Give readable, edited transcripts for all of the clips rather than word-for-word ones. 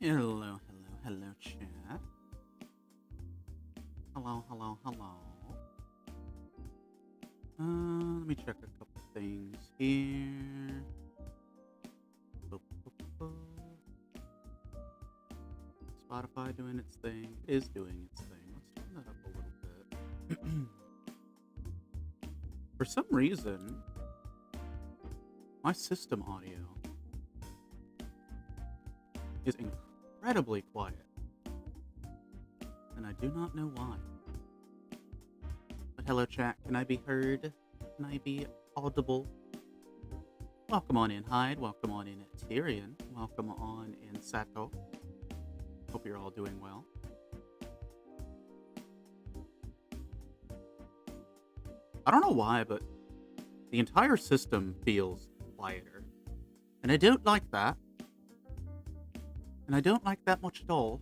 Hello, chat. Hello. Let me check a couple things here. Spotify doing its thing. It is doing its thing. Let's turn that up a little bit. For some reason, my system audio is incredibly quiet. And I do not know why. But hello chat, can I be heard? Can I be audible? Welcome on in Hyde, welcome on in Tyrion, welcome on in Sato. Hope you're all doing well. I don't know why, but the entire system feels quieter. And I don't like that. And I don't like that much at all.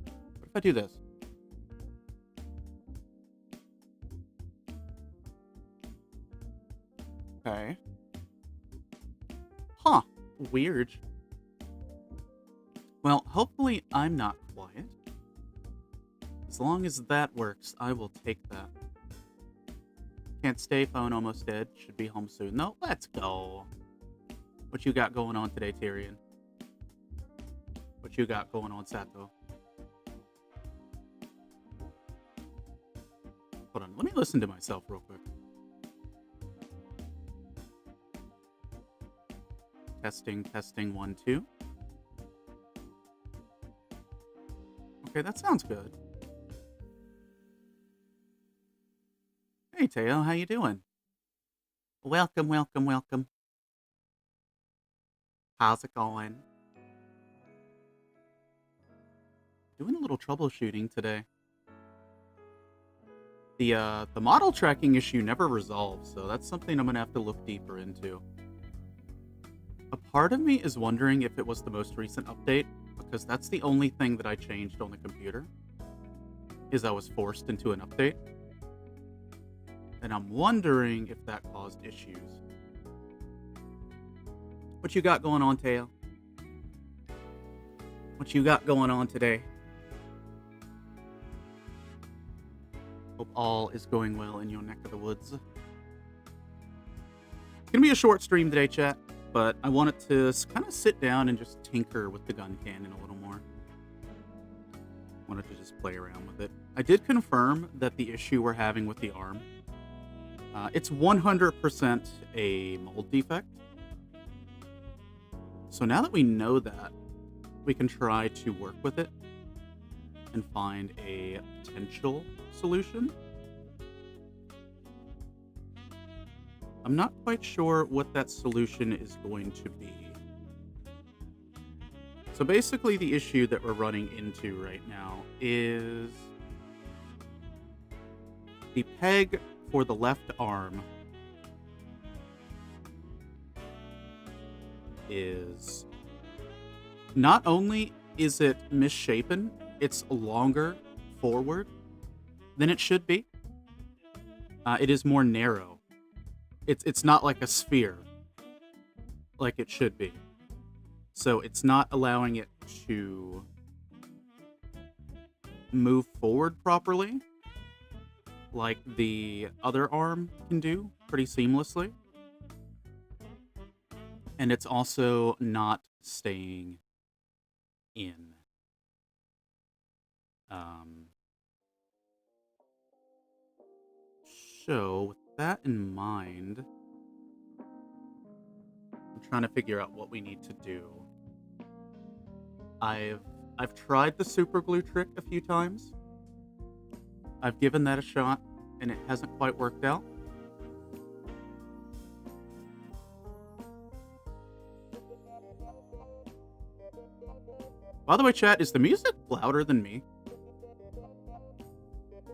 What if I do this? Okay. Huh. Weird. Well, hopefully I'm not quiet. As long as that works, I will take that. Can't stay, phone almost dead. Should be home soon. No, let's go. What you got going on today, Tyrion? What you got going on, Sato? Hold on, let me listen to myself real quick. Testing, 1, 2. Okay, that sounds good. Hey, Teo, how you doing? Welcome. How's it going? Doing a little troubleshooting today. The model tracking issue never resolved, so that's something I'm gonna have to look deeper into. A part of me is wondering if it was the most recent update, because that's the only thing that I changed on the computer, is I was forced into an update. And I'm wondering if that caused issues. What you got going on, Teo? What you got going on today? Hope all is going well in your neck of the woods. It's gonna be a short stream today, chat, but I wanted to kind of sit down and just tinker with the Guncannon a little more. Wanted to just play around with it. I did confirm that the issue we're having with the arm, it's 100% a mold defect. So now that we know that, we can try to work with it and find a potential solution. I'm not quite sure what that solution is going to be. So basically the issue that we're running into right now is the peg for the left arm is not only is it misshapen, it's longer forward than it should be. It is more narrow. It's not like a sphere like it should be. So it's not allowing it to move forward properly like the other arm can do pretty seamlessly. And it's also not staying in. So with that in mind, I'm trying to figure out what we need to do. I've tried the super glue trick a few times. I've given that a shot, and it hasn't quite worked out. By the way, chat, is the music louder than me?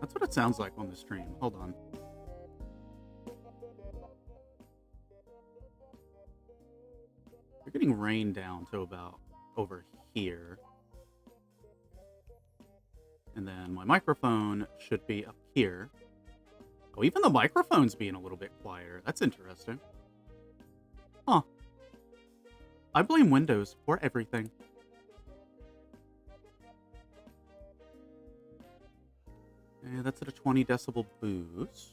That's what it sounds like on the stream. Hold on. We're getting rained down to about over here. And then my microphone should be up here. Oh, even the microphone's being a little bit quieter. That's interesting. Huh. I blame Windows for everything. And that's at a 20 decibel boost.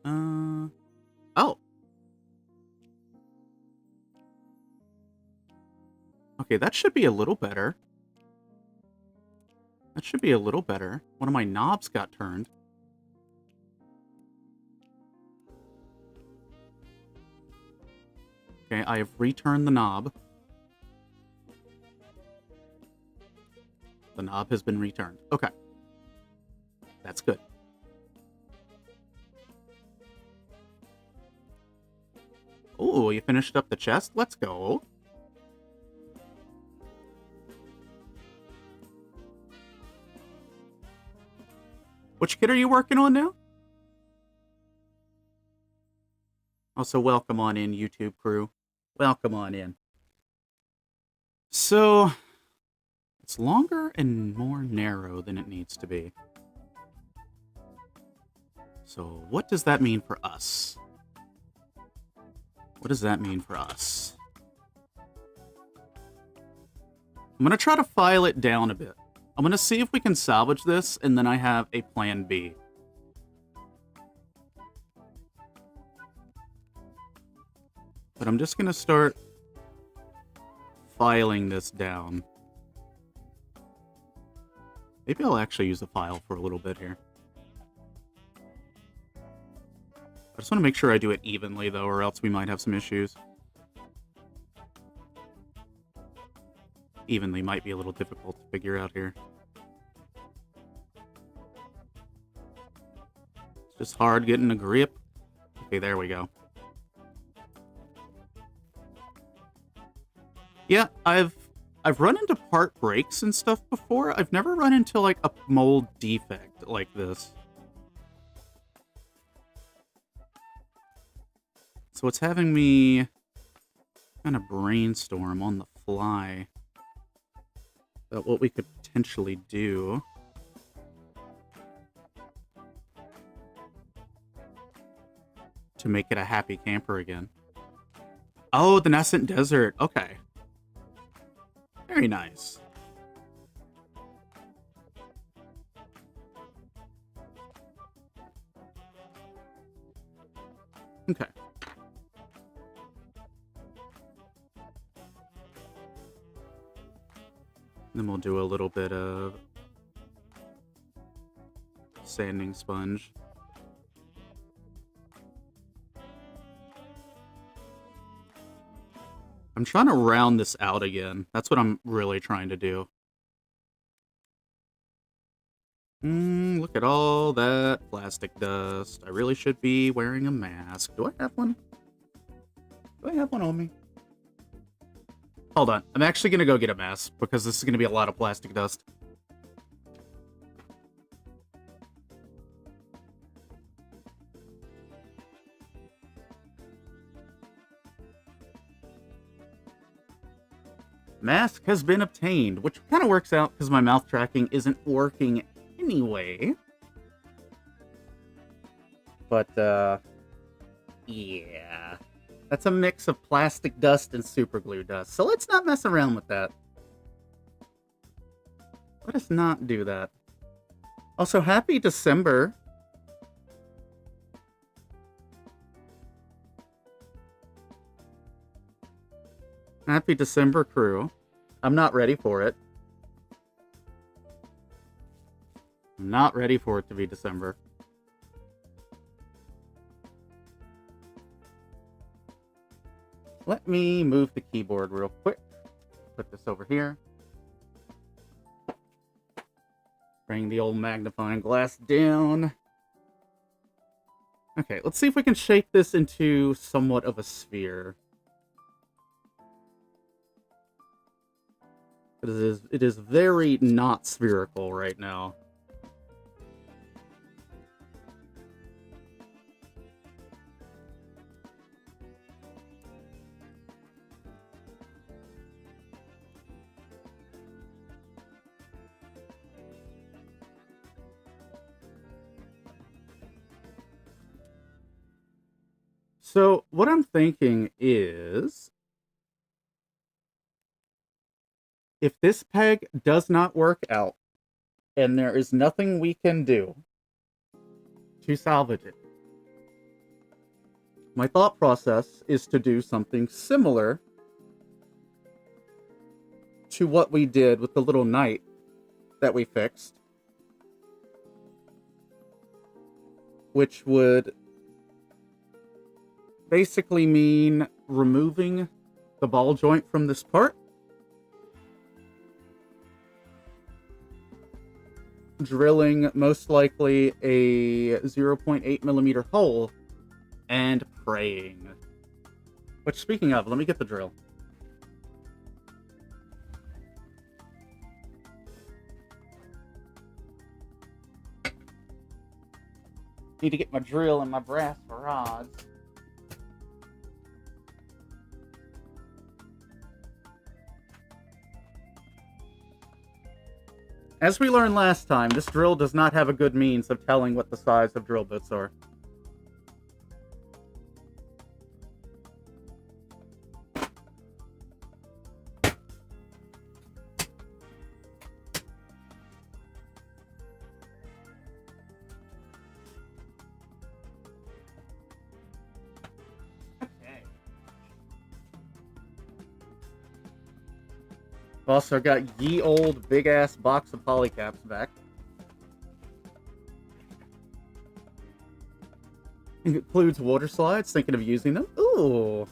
Oh. Okay, that should be a little better. That should be a little better. One of my knobs got turned. Okay, I have returned the knob. The knob has been returned. Okay. That's good. Oh, you finished up the chest? Let's go. Which kit are you working on now? Also, welcome on in, YouTube crew. Welcome on in. So, it's longer and more narrow than it needs to be. So, what does that mean for us? What does that mean for us? I'm going to try to file it down a bit. I'm going to see if we can salvage this, and then I have a plan B. But I'm just going to start filing this down. Maybe I'll actually use a file for a little bit here. I just want to make sure I do it evenly, though, or else we might have some issues. Evenly might be a little difficult to figure out here. It's just hard getting a grip. Okay, there we go. Yeah, I've run into part breaks and stuff before. I've never run into like a mold defect like this. So it's having me kind of brainstorm on the fly about what we could potentially do. To make it a happy camper again. Oh, the Nascent Desert. Okay. Very nice. Okay. Then we'll do a little bit of sanding sponge. I'm trying to round this out again. That's what I'm really trying to do. Look at all that plastic dust. I really should be wearing a mask. Do I have one? Do I have one on me? Hold on. I'm actually going to go get a mask because this is going to be a lot of plastic dust. Mask has been obtained, which kind of works out because my mouth tracking isn't working anyway. But, yeah. That's a mix of plastic dust and super glue dust. So let's not mess around with that. Let us not do that. Also, happy December. Happy December, crew. I'm not ready for it. I'm not ready for it to be December. Let me move the keyboard real quick. Put this over here. Bring the old magnifying glass down. Okay, let's see if we can shape this into somewhat of a sphere. It is very not spherical right now. So what I'm thinking is, if this peg does not work out, and there is nothing we can do to salvage it, my thought process is to do something similar to what we did with the little knight that we fixed, which would basically mean removing the ball joint from this part, drilling most likely a 0.8 millimeter hole, and praying. Which, speaking of, let me get the drill. Need to get my drill and my brass rods. As we learned last time, this drill does not have a good means of telling what the size of drill bits are. Also got ye old big ass box of polycaps back. Includes water slides, thinking of using them. Ooh.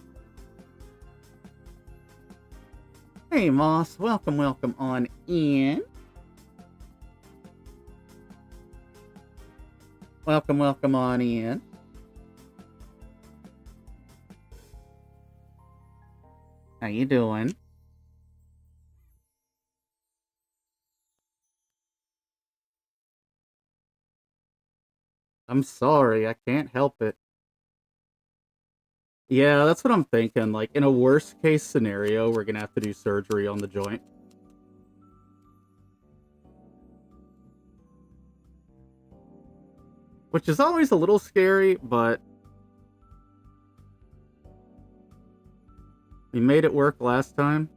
Hey Moss, welcome on in. Welcome on in. How you doing? I'm sorry, I can't help it. Yeah, that's what I'm thinking. Like, in a worst case scenario, we're gonna have to do surgery on the joint. Which is always a little scary, but we made it work last time.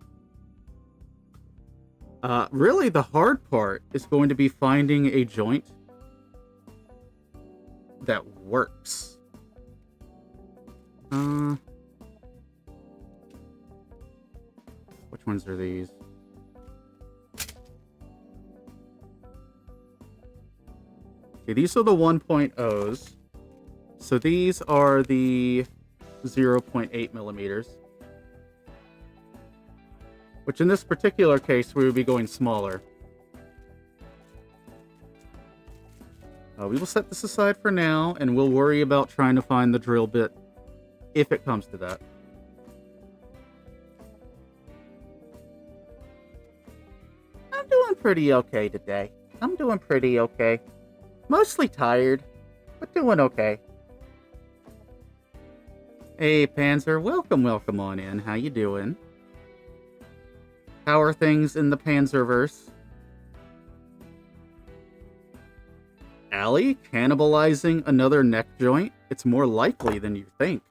Really, the hard part is going to be finding a joint that works. Which ones are these? Okay, these are the 1.0s. So these are the 0.8 millimeters. Which in this particular case, we would be going smaller. We will set this aside for now, and we'll worry about trying to find the drill bit if it comes to that. I'm doing pretty okay today. I'm doing pretty okay. Mostly tired, but doing okay. Hey, Panzer, welcome on in. How you doing? How are things in the Panzerverse? Allie, cannibalizing another neck joint? It's more likely than you think.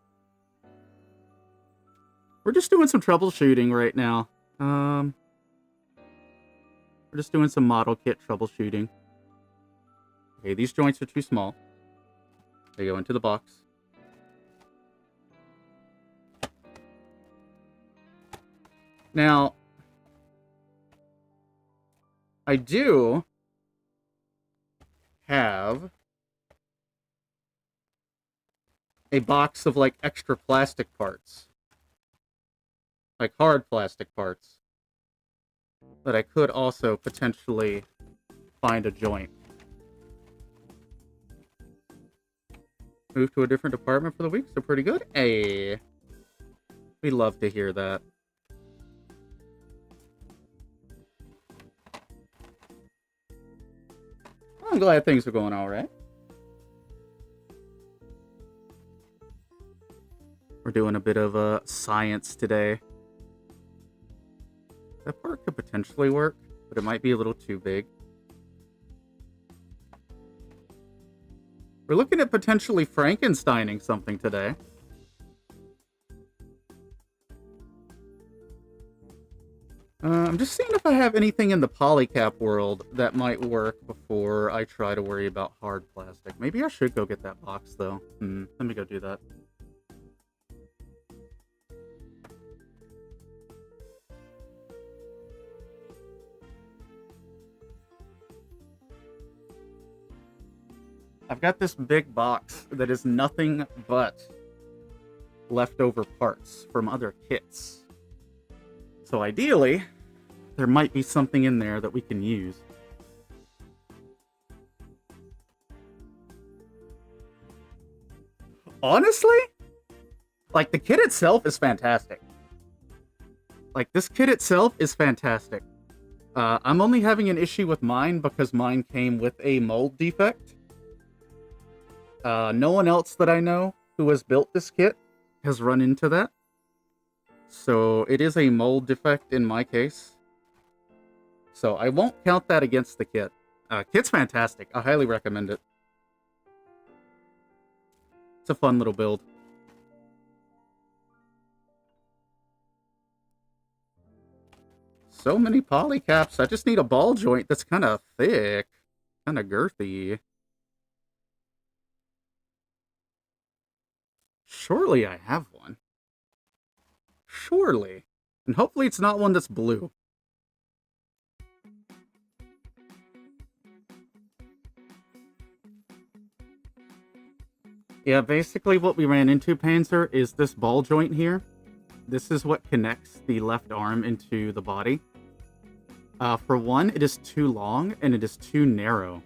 We're just doing some troubleshooting right now. We're just doing some model kit troubleshooting. Okay, these joints are too small. They go into the box. Now, I do have a box of, like, extra plastic parts. Like, hard plastic parts. That I could also potentially find a joint. Move to a different department for the week, so pretty good. Hey, we love to hear that. I'm glad things are going all right. We're doing a bit of science today. That part could potentially work, but it might be a little too big. We're looking at potentially Frankensteining something today. I'm just seeing if I have anything in the polycap world that might work before I try to worry about hard plastic. Maybe I should go get that box, though. Let me go do that. I've got this big box that is nothing but leftover parts from other kits. So ideally, there might be something in there that we can use. Honestly, like, the kit itself is fantastic. Like, this kit itself is fantastic. I'm only having an issue with mine because mine came with a mold defect. No one else that I know who has built this kit has run into that. So it is a mold defect in my case. So I won't count that against the kit. Kit's fantastic. I highly recommend it. It's a fun little build. So many polycaps. I just need a ball joint that's kind of thick. Kind of girthy. Surely I have one. Surely. And hopefully it's not one that's blue. Yeah, basically what we ran into, Panzer, is this ball joint here. This is what connects the left arm into the body. For one, it is too long and it is too narrow.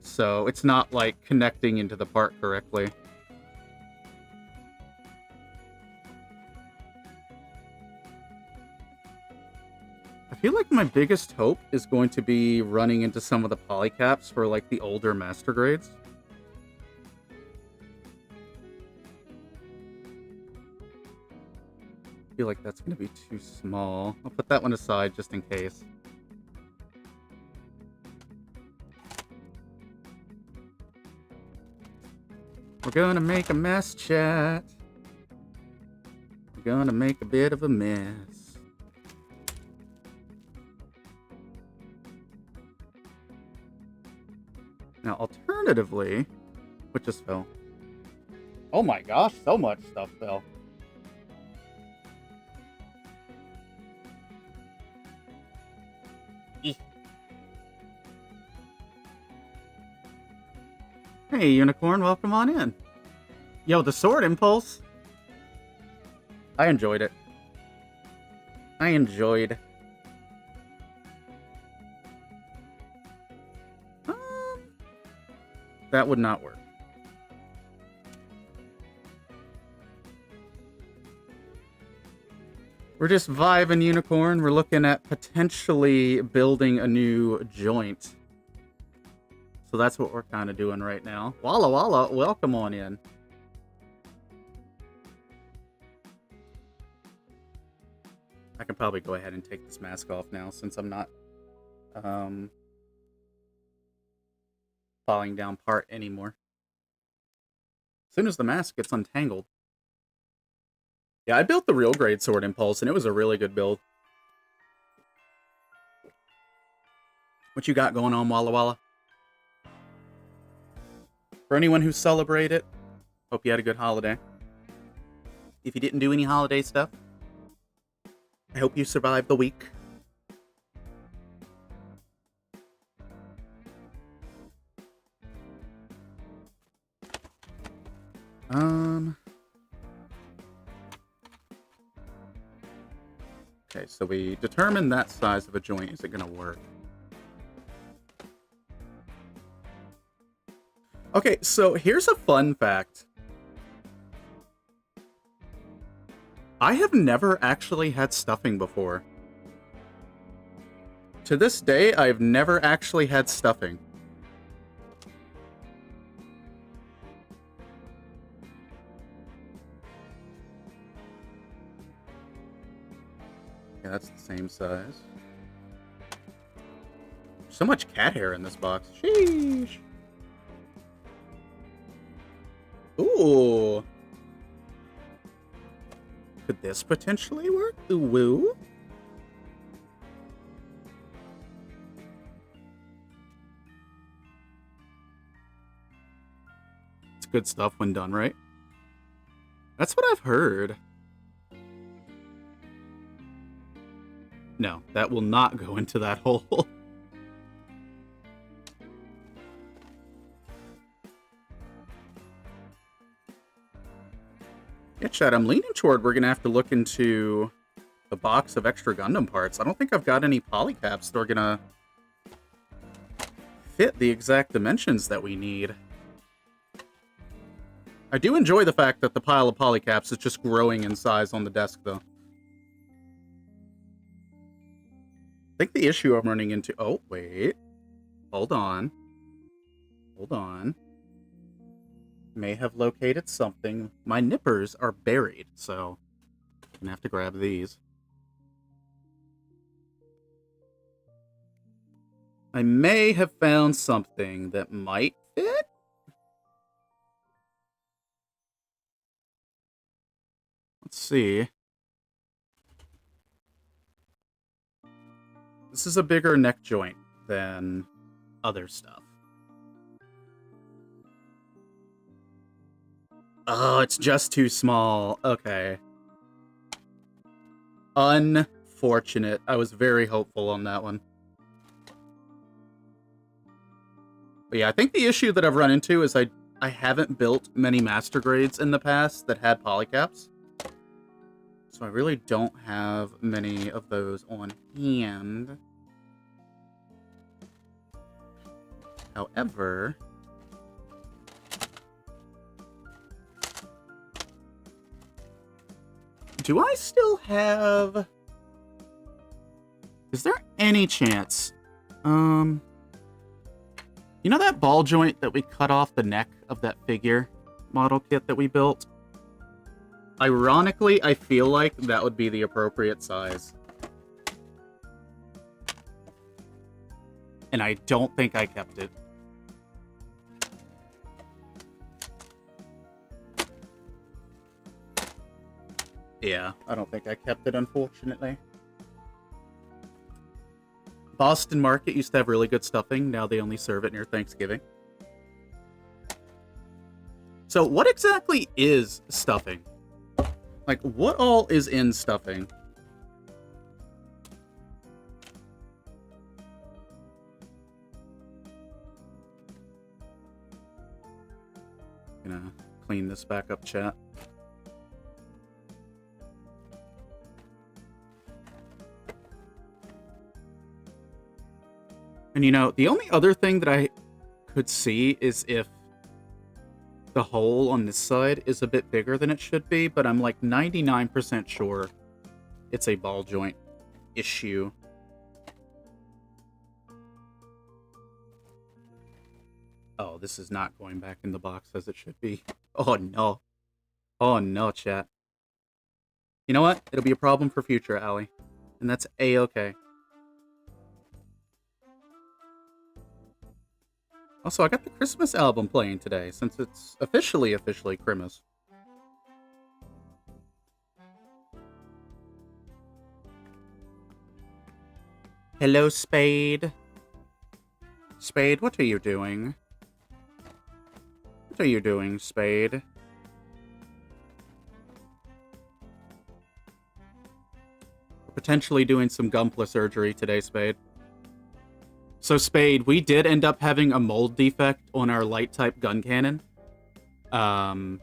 So it's not, like, connecting into the part correctly. I feel like my biggest hope is going to be running into some of the polycaps for, like, the older master grades. I feel like that's going to be too small. I'll put that one aside just in case. We're gonna make a mess, chat. We're gonna make a bit of a mess. Now, alternatively, what just fell? Oh my gosh, so much stuff fell. Hey, Unicorn, welcome on in. Yo, the sword impulse. I enjoyed it. That would not work. We're just vibing, Unicorn. We're looking at potentially building a new joint. So that's what we're kind of doing right now. Walla Walla, welcome on in. I can probably go ahead and take this mask off now since I'm not falling down part anymore. As soon as the mask gets untangled. Yeah, I built the real grade sword impulse and it was a really good build. What you got going on, Walla Walla? For anyone who celebrated, hope you had a good holiday. If you didn't do any holiday stuff, I hope you survived the week. Okay, so we determined that size of a joint. Is it gonna work? Okay, so here's a fun fact. I have never actually had stuffing before. To this day, I've never actually had stuffing. Yeah, that's the same size. So much cat hair in this box. Sheesh. Ooh. Could this potentially work? The woo? It's good stuff when done right. That's what I've heard. No, that will not go into that hole. Yeah, Chad, I'm leaning toward we're going to have to look into the box of extra Gundam parts. I don't think I've got any polycaps that are going to fit the exact dimensions that we need. I do enjoy the fact that the pile of polycaps is just growing in size on the desk, though. I think the issue I'm running into... Oh, wait. Hold on. Hold on. May have located something. My nippers are buried, so I'm gonna have to grab these. I may have found something that might fit. Let's see. This is a bigger neck joint than other stuff. Oh, it's just too small. Okay. Unfortunate. I was very hopeful on that one. But yeah, I think the issue that I've run into is I haven't built many master grades in the past that had polycaps. So I really don't have many of those on hand. However... do I still have... Is there any chance... You know that ball joint that we cut off the neck of that figure model kit that we built? Ironically, I feel like that would be the appropriate size. And I don't think I kept it. Yeah, I don't think I kept it, unfortunately. Boston Market used to have really good stuffing. Now they only serve it near Thanksgiving. So what exactly is stuffing? Like, what all is in stuffing? Gonna clean this back up, chat. And you know, the only other thing that I could see is if the hole on this side is a bit bigger than it should be, but I'm like 99% sure it's a ball joint issue. Oh, this is not going back in the box as it should be. Oh no. Oh no, chat. You know what? It'll be a problem for future, Allie. And that's A-okay. Also, I got the Christmas album playing today, since it's officially Christmas. Hello, Spade. Spade, what are you doing? What are you doing, Spade? We're potentially doing some Gunpla surgery today, Spade. So, Spade, we did end up having a mold defect on our light-type Guncannon. The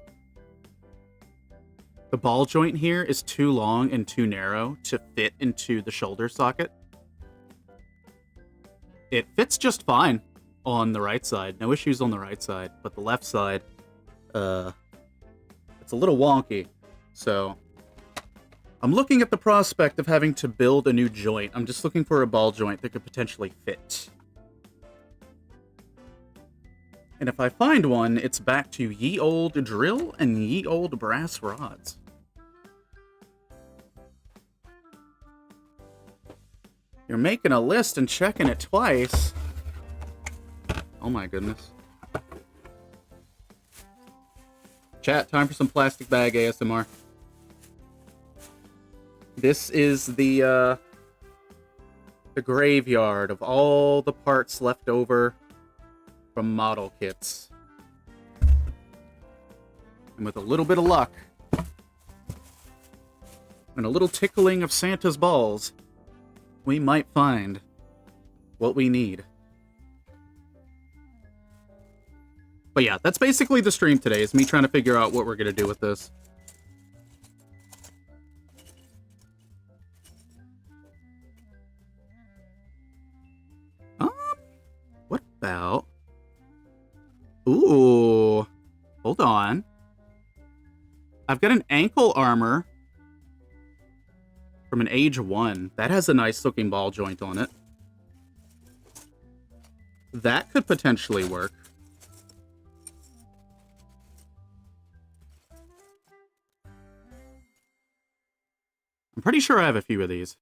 ball joint here is too long and too narrow to fit into the shoulder socket. It fits just fine on the right side. No issues on the right side. But the left side, it's a little wonky. So, I'm looking at the prospect of having to build a new joint. I'm just looking for a ball joint that could potentially fit. And if I find one, it's back to ye old drill and ye old brass rods. You're making a list and checking it twice. Oh my goodness. Chat, time for some plastic bag ASMR. This is the graveyard of all the parts left over from model kits. And with a little bit of luck, and a little tickling of Santa's balls, we might find what we need. But yeah, that's basically the stream today, is me trying to figure out what we're going to do with this. What about... Ooh. Hold on. I've got an ankle armor from an Age 1. That has a nice looking ball joint on it. That could potentially work. I'm pretty sure I have a few of these.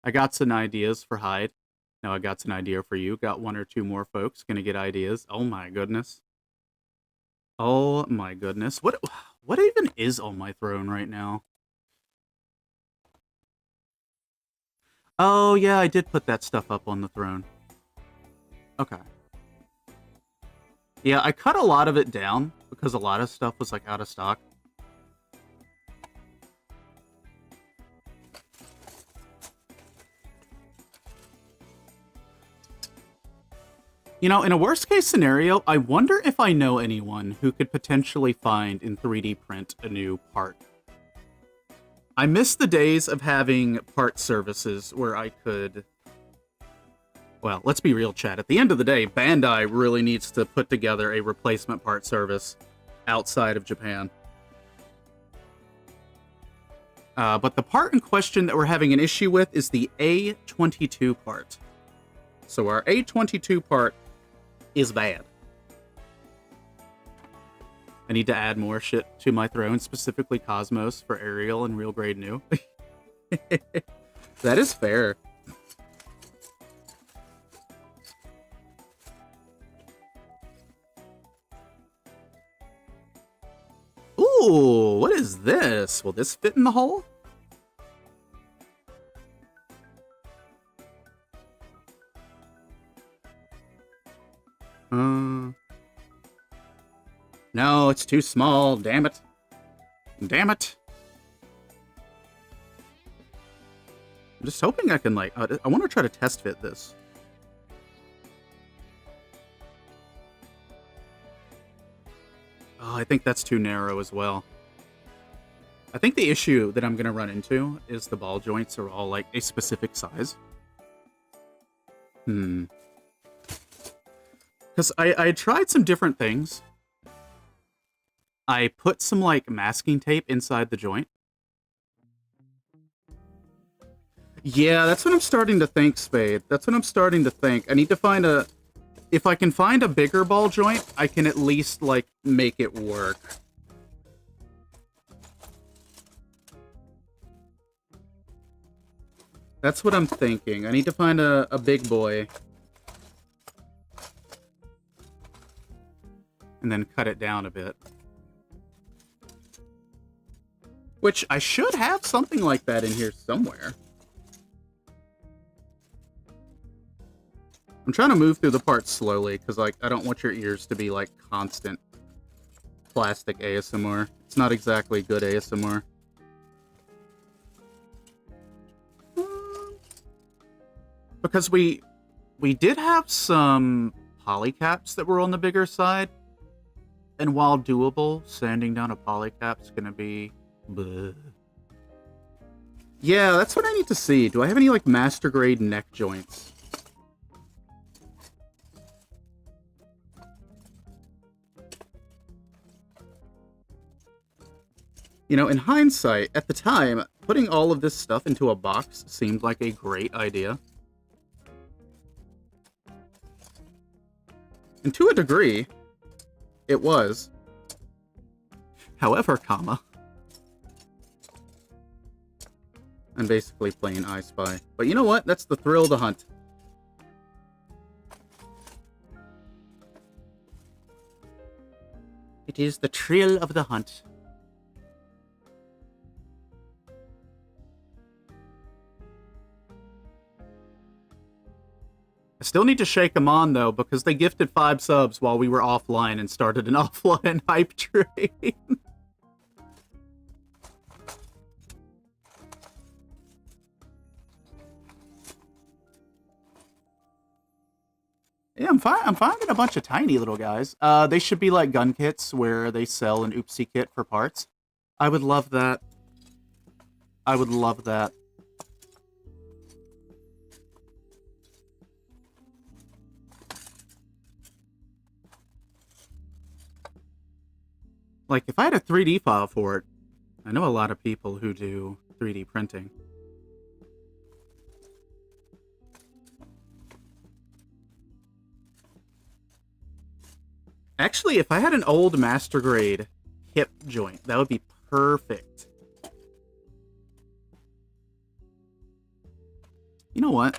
I got some ideas for Hyde. Now I got an idea for you. Got one or two more folks gonna get ideas. Oh my goodness. Oh my goodness. What even is on my throne right now? Oh yeah, I did put that stuff up on the throne. Okay. Yeah, I cut a lot of it down because a lot of stuff was like out of stock. You know, in a worst case scenario, I wonder if I know anyone who could potentially find and 3D print a new part. I miss the days of having part services where I could... Well, let's be real, chat. At the end of the day, Bandai really needs to put together a replacement part service outside of Japan. But the part in question that we're having an issue with is the A22 part. So our A22 part is bad. I need to add more shit to my throne, specifically Cosmos for Ariel and Real Grade New. That is fair. Ooh, what is this? Will this fit in the hole? No, it's too small. Damn it. Damn it. I'm just hoping I can, like... I want to try to test fit this. Oh, I think that's too narrow as well. I think the issue that I'm going to run into is the ball joints are all, like, a specific size. Because I tried some different things. I put some, like, masking tape inside the joint. Yeah, that's what I'm starting to think, Spade. That's what I'm starting to think. I need to find a... If I can find a bigger ball joint, I can at least, like, make it work. That's what I'm thinking. I need to find a big boy. And then cut it down a bit. Which, I should have something like that in here somewhere. I'm trying to move through the parts slowly, because, like, I don't want your ears to be, like, constant plastic ASMR. It's not exactly good ASMR. Because we did have some polycaps that were on the bigger side. And while doable, sanding down a polycap's gonna be... Bleh. Yeah, that's what I need to see. Do I have any, like, master grade neck joints? You know, in hindsight, at the time, putting all of this stuff into a box seemed like a great idea. And to a degree, it was. However, comma... I'm basically playing I Spy. But you know what? That's the thrill of the hunt. It is the thrill of the hunt. I still need to shake them on, though, because they gifted 5 subs while we were offline and started an offline hype train. Yeah, I'm finding a bunch of tiny little guys. They should be like gun kits where they sell an oopsie kit for parts. I would love that. I would love that. Like, if I had a 3D file for it, I know a lot of people who do 3D printing. Actually, if I had an old master grade hip joint, that would be perfect. You know what?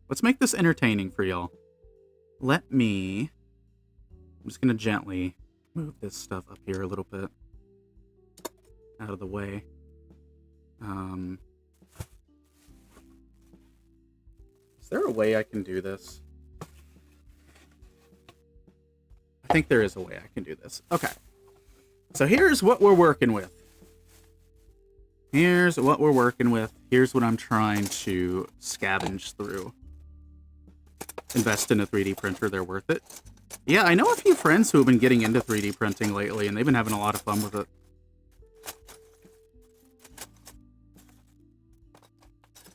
Let's make this entertaining for y'all. I'm just gonna gently move this stuff up here a little bit. Out of the way. Is there a way I can do this? I think there is a way I can do this. Okay. So here's what we're working with. Here's what we're working with. Here's what I'm trying to scavenge through. Invest in a 3D printer, they're worth it. Yeah, I know a few friends who have been getting into 3D printing lately, and they've been having a lot of fun with it.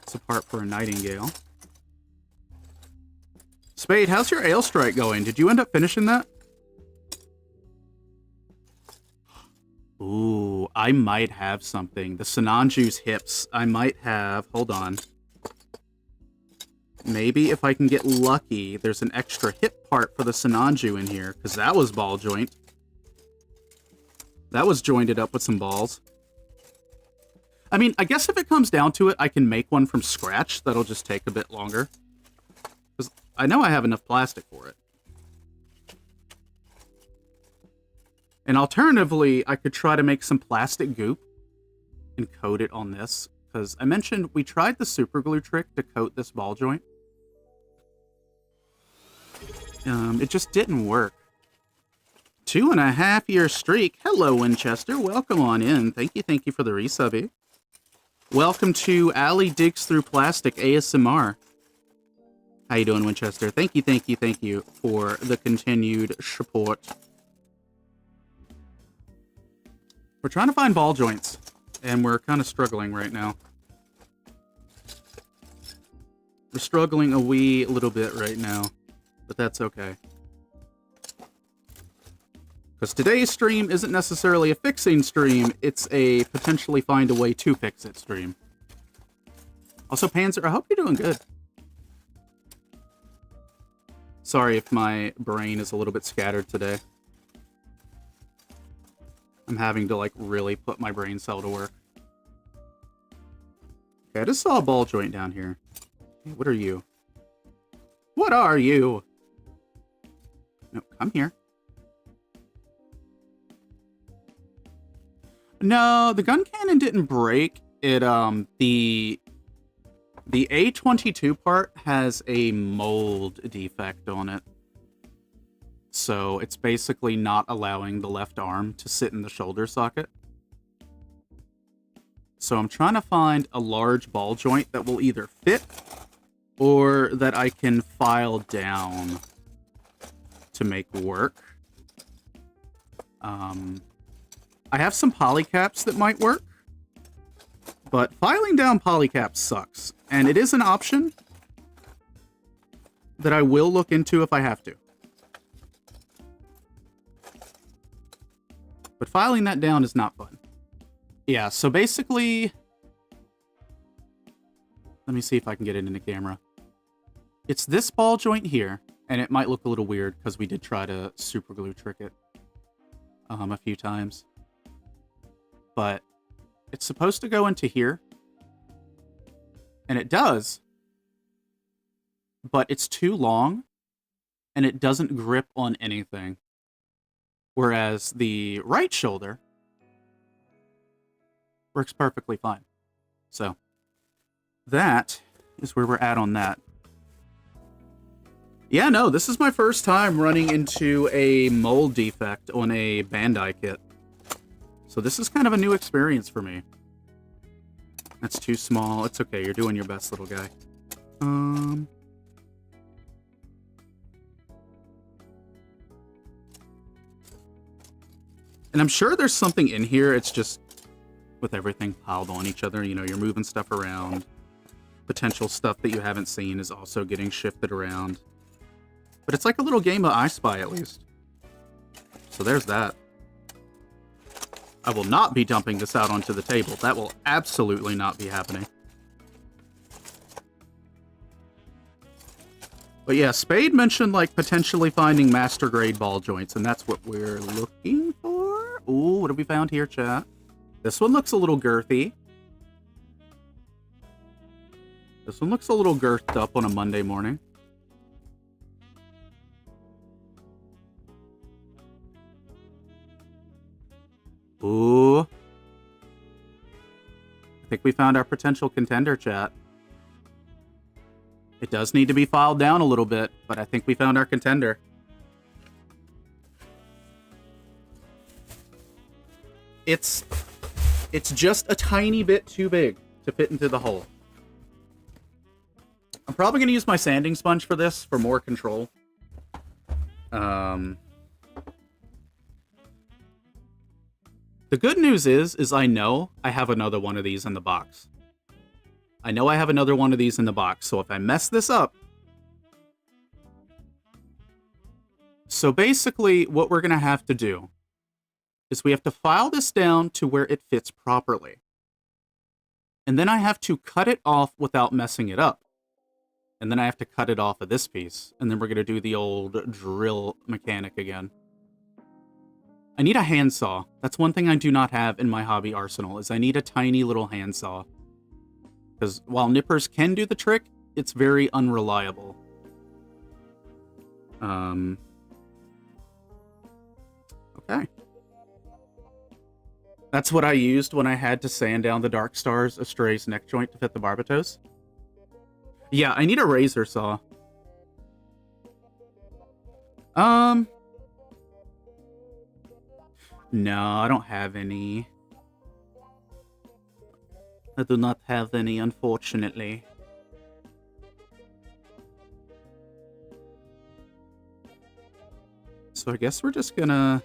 It's a part for a nightingale. Spade, how's your ale strike going? Did you end up finishing that? Ooh, I might have something. The Sinanju's hips. I might have... Hold on. Maybe if I can get lucky, there's an extra hip part for the Sinanju in here, because that was ball joint. That was jointed up with some balls. I mean, I guess if it comes down to it, I can make one from scratch. That'll just take a bit longer. Because I know I have enough plastic for it. And alternatively, I could try to make some plastic goop and coat it on this. Because I mentioned we tried the super glue trick to coat this ball joint. It just didn't work. 2.5-year streak. Hello, Winchester. Welcome on in. Thank you for the resubby. Welcome to Allie Digs Through Plastic ASMR. How you doing, Winchester? Thank you for the continued support. We're trying to find ball joints, and we're kind of struggling right now. We're struggling a wee little bit right now, but that's okay. Because today's stream isn't necessarily a fixing stream, it's a potentially find a way to fix it stream. Also, Panzer, I hope you're doing good. Sorry if my brain is a little bit scattered today. I'm having to, like, really put my brain cell to work. Okay, I just saw a ball joint down here. Hey, what are you? What are you? No, come here. No, the Guncannon didn't break. It, the A22 part has a mold defect on it. So it's basically not allowing the left arm to sit in the shoulder socket. So I'm trying to find a large ball joint that will either fit or that I can file down to make work. I have some polycaps that might work, but filing down polycaps sucks. And it is an option that I will look into if I have to. But filing that down is not fun. Yeah, so basically... Let me see if I can get it in the camera. It's this ball joint here, and it might look a little weird because we did try to super glue trick it a few times. But it's supposed to go into here. And it does. But it's too long, and it doesn't grip on anything. Whereas the right shoulder works perfectly fine. So that is where we're at on that. Yeah, no, this is my first time running into a mold defect on a Bandai kit. So this is kind of a new experience for me. That's too small. It's okay, you're doing your best, little guy. And I'm sure there's something in here, it's just with everything piled on each other, you know, you're moving stuff around. Potential stuff that you haven't seen is also getting shifted around. But it's like a little game of I Spy, at least. So there's that. I will not be dumping this out onto the table. That will absolutely not be happening. But yeah, Spade mentioned, like, potentially finding master-grade ball joints, and that's what we're looking for. Ooh, what have we found here, chat? This one looks a little girthy. This one looks a little girthed up on a Monday morning. Ooh. I think we found our potential contender, chat. It does need to be filed down a little bit, but I think we found our contender. It's just a tiny bit too big to fit into the hole. I'm probably going to use my sanding sponge for this for more control. The good news is I know I have another one of these in the box. I know I have another one of these in the box, so if I mess this up... So basically, what we're going to have to do is we have to file this down to where it fits properly. And then I have to cut it off without messing it up. And then I have to cut it off of this piece. And then we're going to do the old drill mechanic again. I need a handsaw. That's one thing I do not have in my hobby arsenal, is I need a tiny little handsaw. Because while nippers can do the trick, it's very unreliable. Okay. That's what I used when I had to sand down the Dark Stars Astray's neck joint to fit the Barbatos. Yeah, I need a razor saw. No, I don't have any. I do not have any, unfortunately. So I guess we're just gonna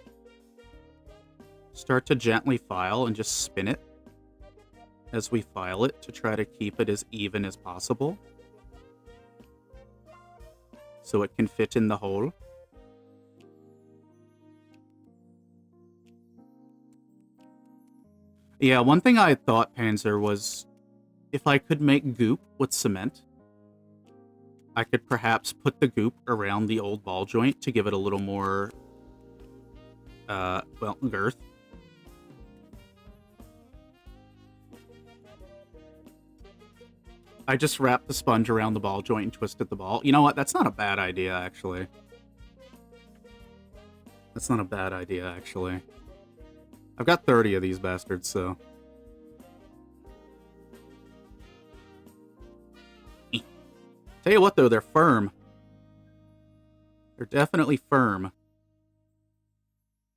start to gently file and just spin it as we file it to try to keep it as even as possible, so it can fit in the hole. Yeah, one thing I thought, Panzer, was if I could make goop with cement, I could perhaps put the goop around the old ball joint to give it a little more, well, girth. I just wrapped the sponge around the ball joint and twisted the ball. You know what? That's not a bad idea, actually. That's not a bad idea, actually. I've got 30 of these bastards, so... Tell you what, though, they're firm. They're definitely firm.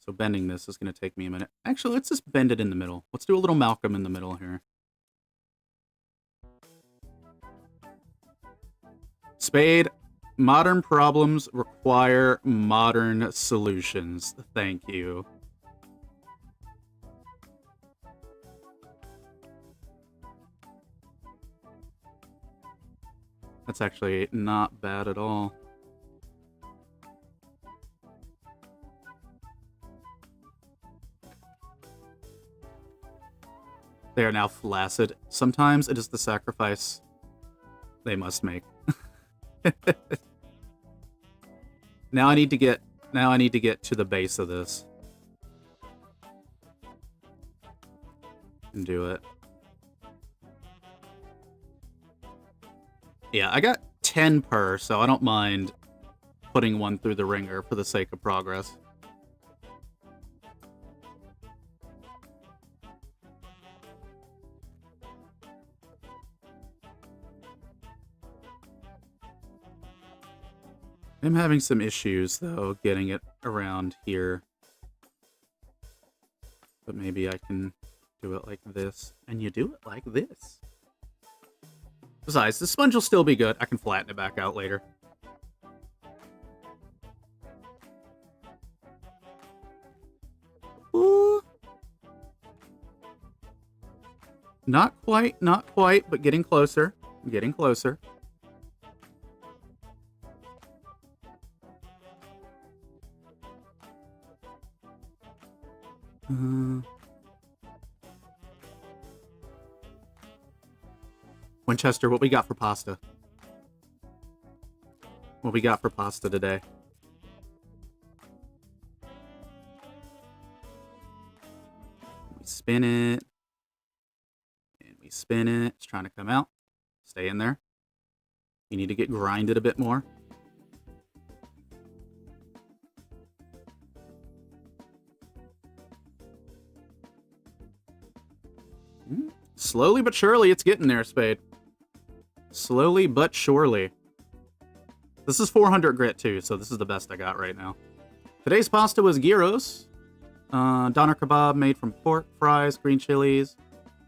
So bending this is going to take me a minute. Actually, let's just bend it in the middle. Let's do a little Malcolm in the middle here. Spade, modern problems require modern solutions. Thank you. That's actually not bad at all. They are now flaccid. Sometimes it is the sacrifice they must make. Now I need to get to the base of this and do it. Yeah, I got 10 per, so I don't mind putting one through the ringer for the sake of progress. I'm having some issues, though, getting it around here. But maybe I can do it like this. And you do it like this. Besides, the sponge will still be good. I can flatten it back out later. Ooh. Not quite, but getting closer. Getting closer. Winchester, what we got for pasta? What we got for pasta today? We spin it. And we spin it. It's trying to come out. Stay in there. You need to get grinded a bit more. Slowly but surely, it's getting there, Spade. Slowly but surely. This is 400 grit, too, so this is the best I got right now. Today's pasta was gyros. Doner kebab made from pork, fries, green chilies,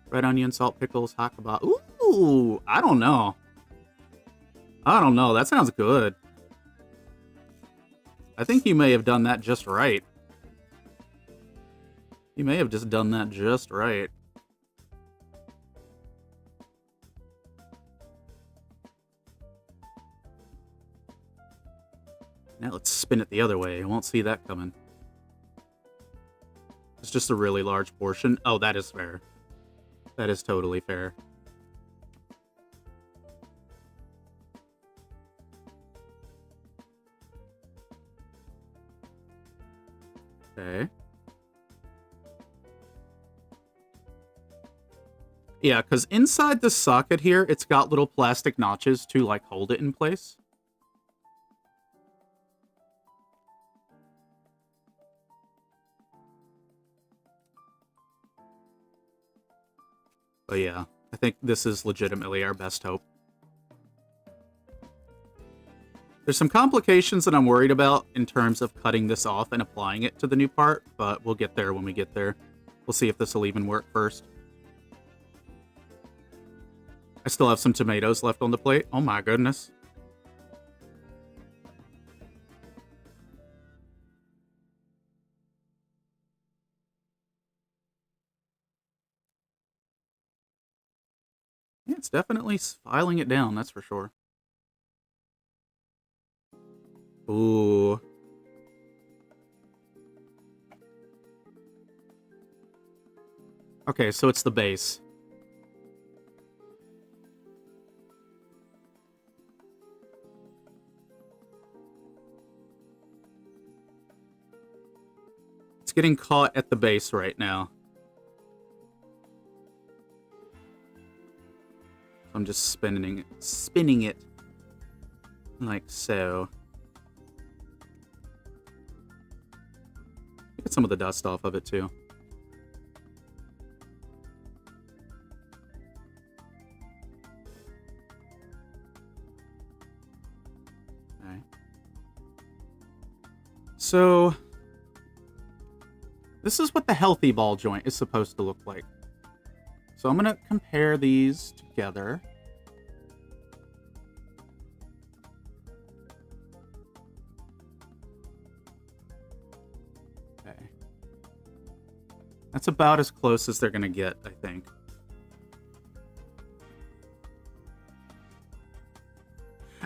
red onion, salt, pickles, hot kebab. Ooh, I don't know. I don't know. That sounds good. I think you may have done that just right. You may have just done that just right. Now let's spin it the other way. I won't see that coming. It's just a really large portion. Oh, that is fair. That is totally fair. Okay. Yeah, because inside the socket here, it's got little plastic notches to, like, hold it in place. But yeah, I think this is legitimately our best hope. There's some complications that I'm worried about in terms of cutting this off and applying it to the new part, but we'll get there when we get there. We'll see if this will even work first. I still have some tomatoes left on the plate. Oh my goodness. Yeah, it's definitely filing it down, that's for sure. Ooh. Okay, so it's the base. It's getting caught at the base right now. I'm just spinning it like so. Get some of the dust off of it too. Okay. So this is what the healthy ball joint is supposed to look like. So I'm going to compare these together. Okay. That's about as close as they're going to get, I think.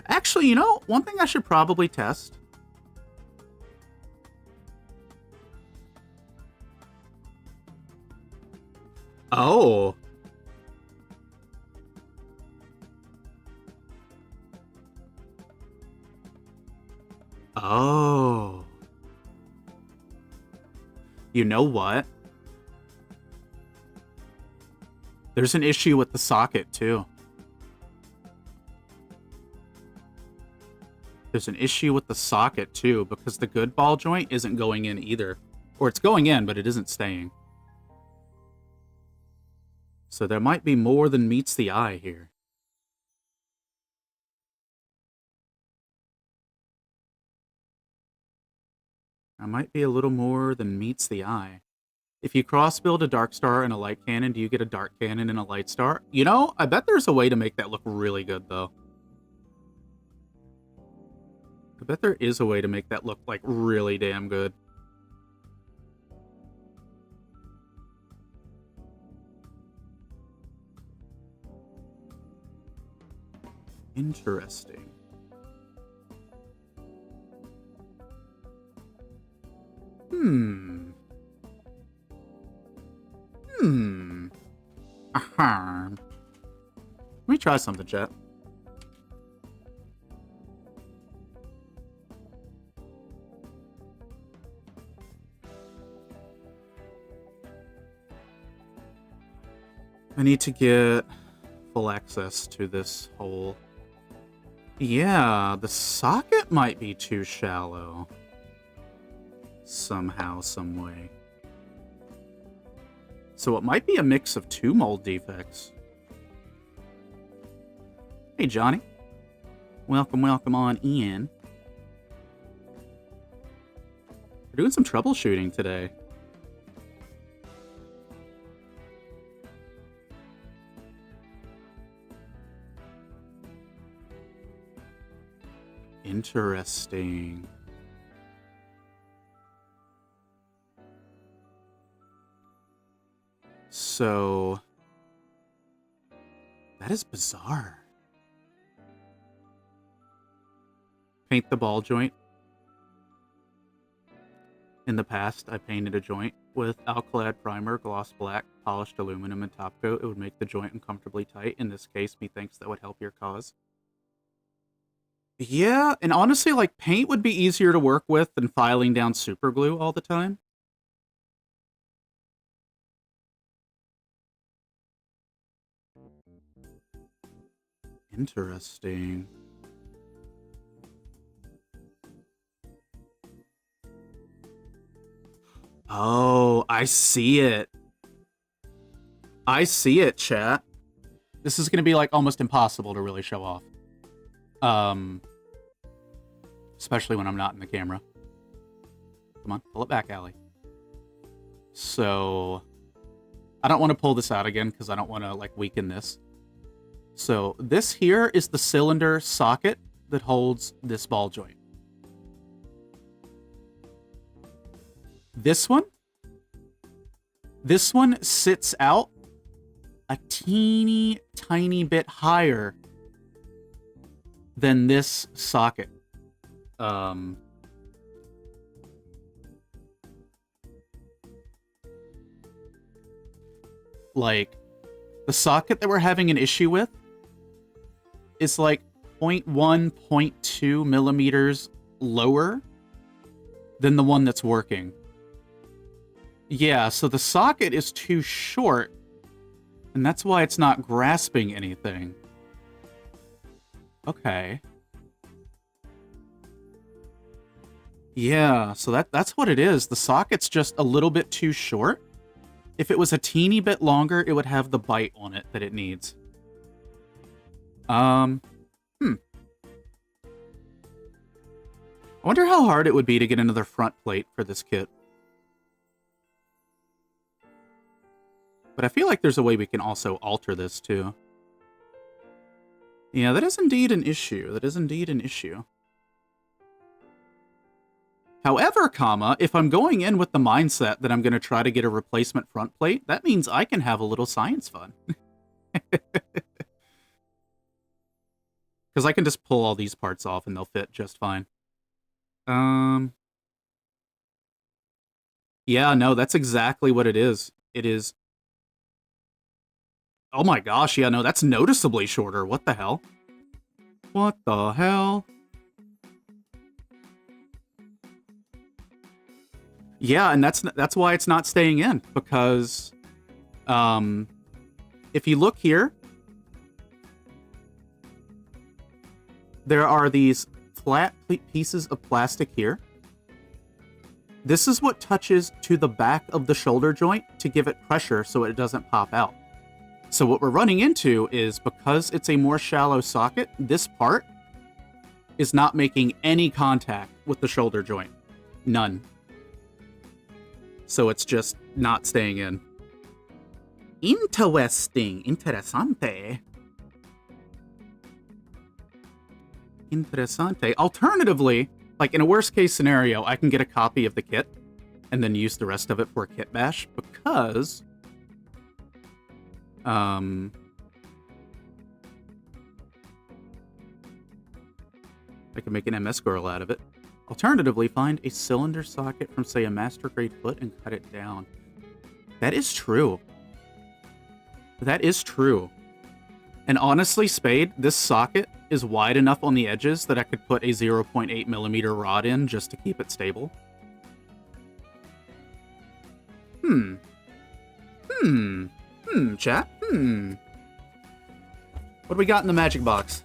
Actually, you know, one thing I should probably test. Oh. Oh. You know what? There's an issue with the socket, too. There's an issue with the socket, too, because the good ball joint isn't going in either. Or it's going in, but it isn't staying. So there might be more than meets the eye here. That might be a little more than meets the eye. If you cross-build a Dark Star and a Light Cannon, do you get a Dark Cannon and a Light Star? You know, I bet there's a way to make that look really good, though. I bet there is a way to make that look, like, really damn good. Interesting. Let me try something, chat. I need to get full access to this hole. Yeah, the socket might be too shallow. Somehow, some way. So it might be a mix of two mold defects. Hey, Johnny. Welcome, welcome on in. We're doing some troubleshooting today. Interesting. So, that is bizarre. Paint the ball joint. In the past, I painted a joint with Alclad primer, gloss black, polished aluminum, and top coat. It would make the joint uncomfortably tight. In this case, methinks that would help your cause. Yeah, and honestly, like, paint would be easier to work with than filing down super glue all the time. Interesting. Oh, I see it. I see it, chat. This is going to be, like, almost impossible to really show off. Especially when I'm not in the camera. Come on, pull it back, Allie. So, I don't want to pull this out again because I don't want to, like, weaken this. So, this here is the cylinder socket that holds this ball joint. This one sits out a teeny tiny bit higher than this socket. Like, the socket that we're having an issue with is like 0.1, 0.2 millimeters lower than the one that's working. Yeah, so the socket is too short, and that's why it's not grasping anything. Okay. Yeah, so that's what it is. The socket's just a little bit too short. If it was a teeny bit longer, it would have the bite on it that it needs. I wonder how hard it would be to get another front plate for this kit. But I feel like there's a way we can also alter this, too. Yeah, that is indeed an issue. That is indeed an issue. However, comma, if I'm going in with the mindset that I'm going to try to get a replacement front plate, that means I can have a little science fun. Because I can just pull all these parts off and they'll fit just fine. Yeah, no, that's exactly what it is. It is... Oh my gosh, yeah, no, that's noticeably shorter. What the hell? What the hell? Yeah, and that's why it's not staying in, because if you look here, there are these flat pieces of plastic here. This is what touches to the back of the shoulder joint to give it pressure so it doesn't pop out. So what we're running into is, because it's a more shallow socket, this part is not making any contact with the shoulder joint. None. so it's just not staying in. Interesting. Interessante. Interessante. Alternatively, like in a worst case scenario, I can get a copy of the kit and then use the rest of it for a kit bash because I can make an MS girl out of it. Alternatively, find a cylinder socket from, say, a master grade foot and cut it down. That is true. That is true. And honestly, Spade, this socket is wide enough on the edges that I could put a 0.8 millimeter rod in just to keep it stable. Chat? What do we got in the magic box?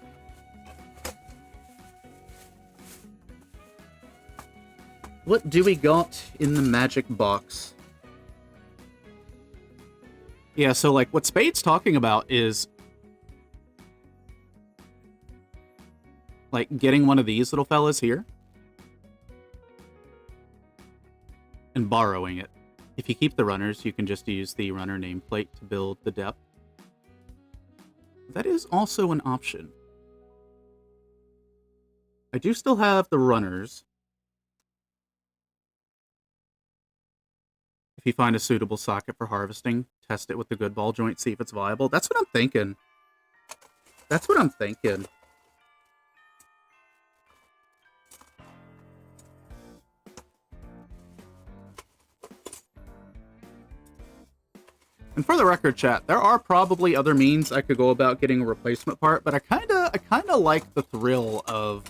What do we got in the magic box? Yeah, so like what Spade's talking about is like getting one of these little fellas here and borrowing it. If you keep the runners, you can just use the runner nameplate to build the depth. That is also an option. I do still have the runners. If you find a suitable socket for harvesting, test it with the good ball joint, see if it's viable. That's what I'm thinking. That's what I'm thinking. And for the record, chat, there are probably other means I could go about getting a replacement part, but I kinda like the thrill of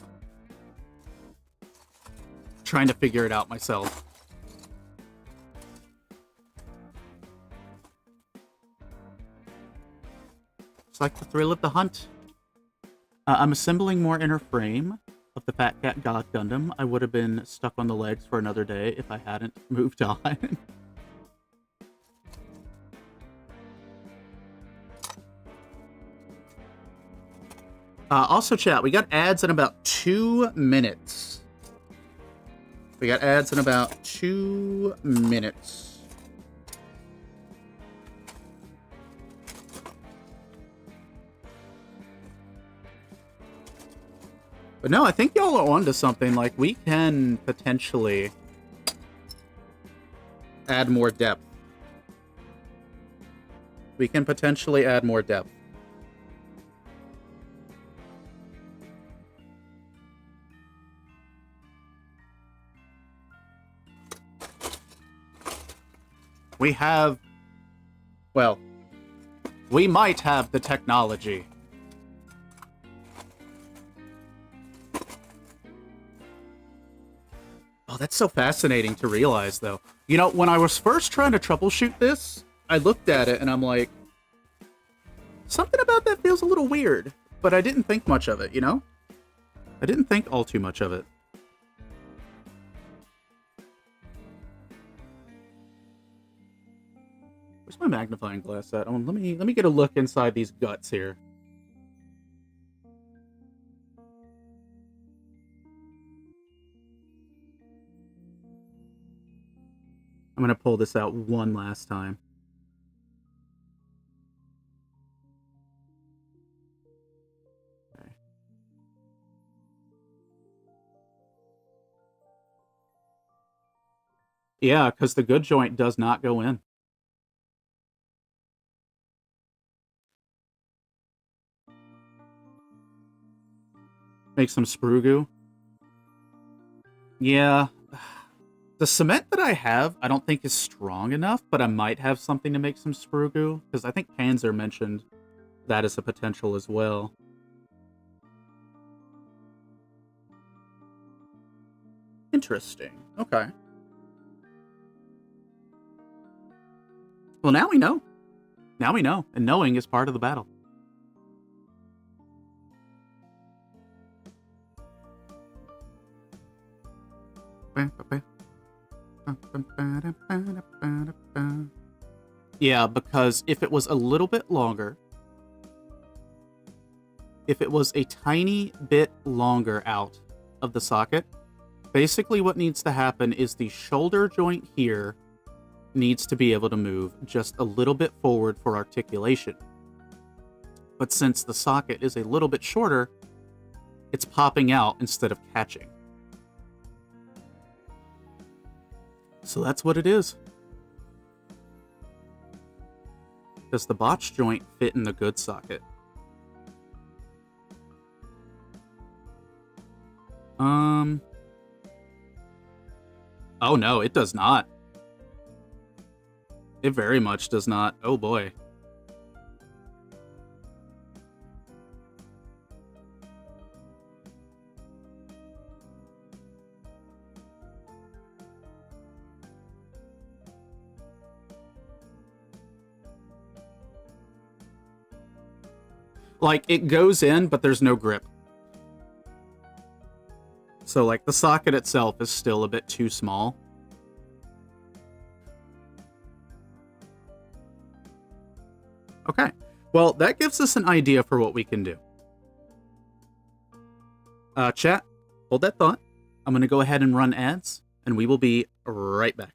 trying to figure it out myself. It's like the thrill of the hunt. I'm assembling more inner frame of the Fat Cat God Gundam. I would have been stuck on the legs for another day if I hadn't moved on. Also, chat, we got ads in about 2 minutes. We got ads in about 2 minutes. But no, I think y'all are onto something. Like, we can potentially add more depth. We can potentially add more depth. We have, well, we might have the technology. Oh, that's so fascinating to realize, though. You know, when I was first trying to troubleshoot this, I looked at it and I'm like, something about that feels a little weird, but I didn't think much of it, you know? I didn't think all too much of it. Where's my magnifying glass at? Oh, let me get a look inside these guts here. I'm gonna pull this out one last time. Okay. Yeah, because the good joint does not go in. Make some sprue goo. Yeah. The cement that I have, I don't think is strong enough, but I might have something to make some sprue goo, because I think Panzer mentioned that as a potential as well. Interesting. Okay. Well, now we know. Now we know, and knowing is part of the battle. Yeah, because if it was a little bit longer, if it was a tiny bit longer out of the socket, basically what needs to happen is the shoulder joint here needs to be able to move just a little bit forward for articulation. But since the socket is a little bit shorter, it's popping out instead of catching. So that's what it is. Does the botch joint fit in the good socket? Oh no, it does not. It very much does not. Oh boy. Like, it goes in, but there's no grip. So, like, the socket itself is still a bit too small. Okay. Well, that gives us an idea for what we can do. Chat, hold that thought. I'm going to go ahead and run ads, and we will be right back.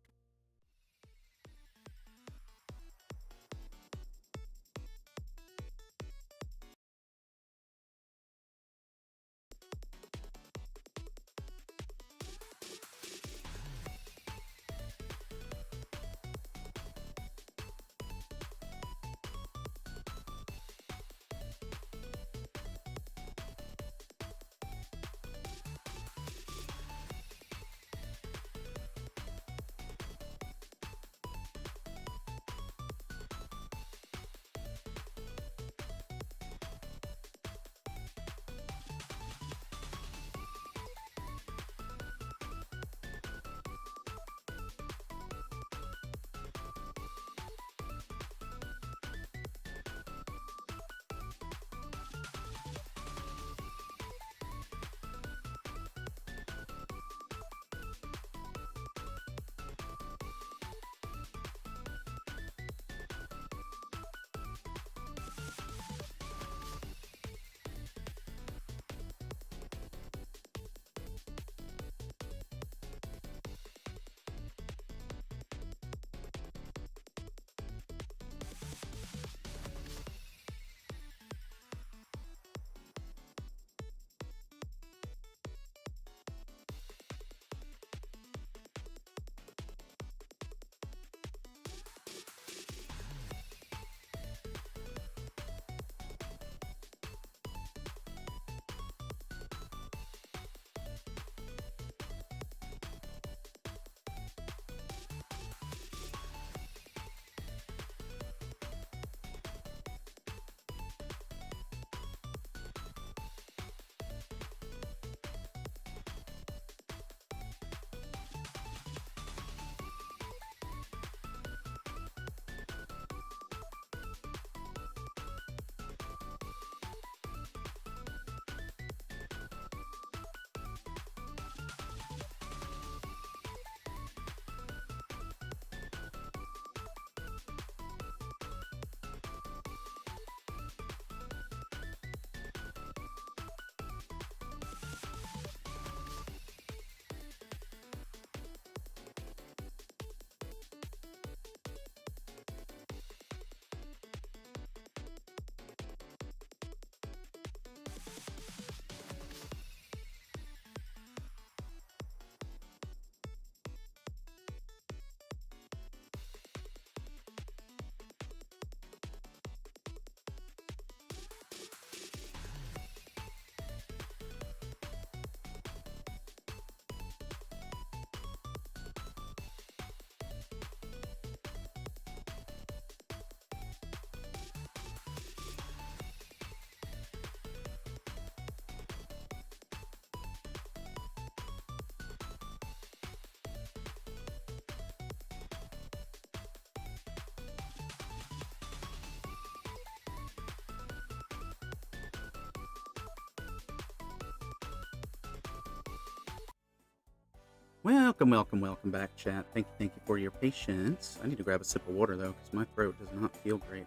Welcome back, chat. Thank you for your patience. I need to grab a sip of water, though, because my throat does not feel great.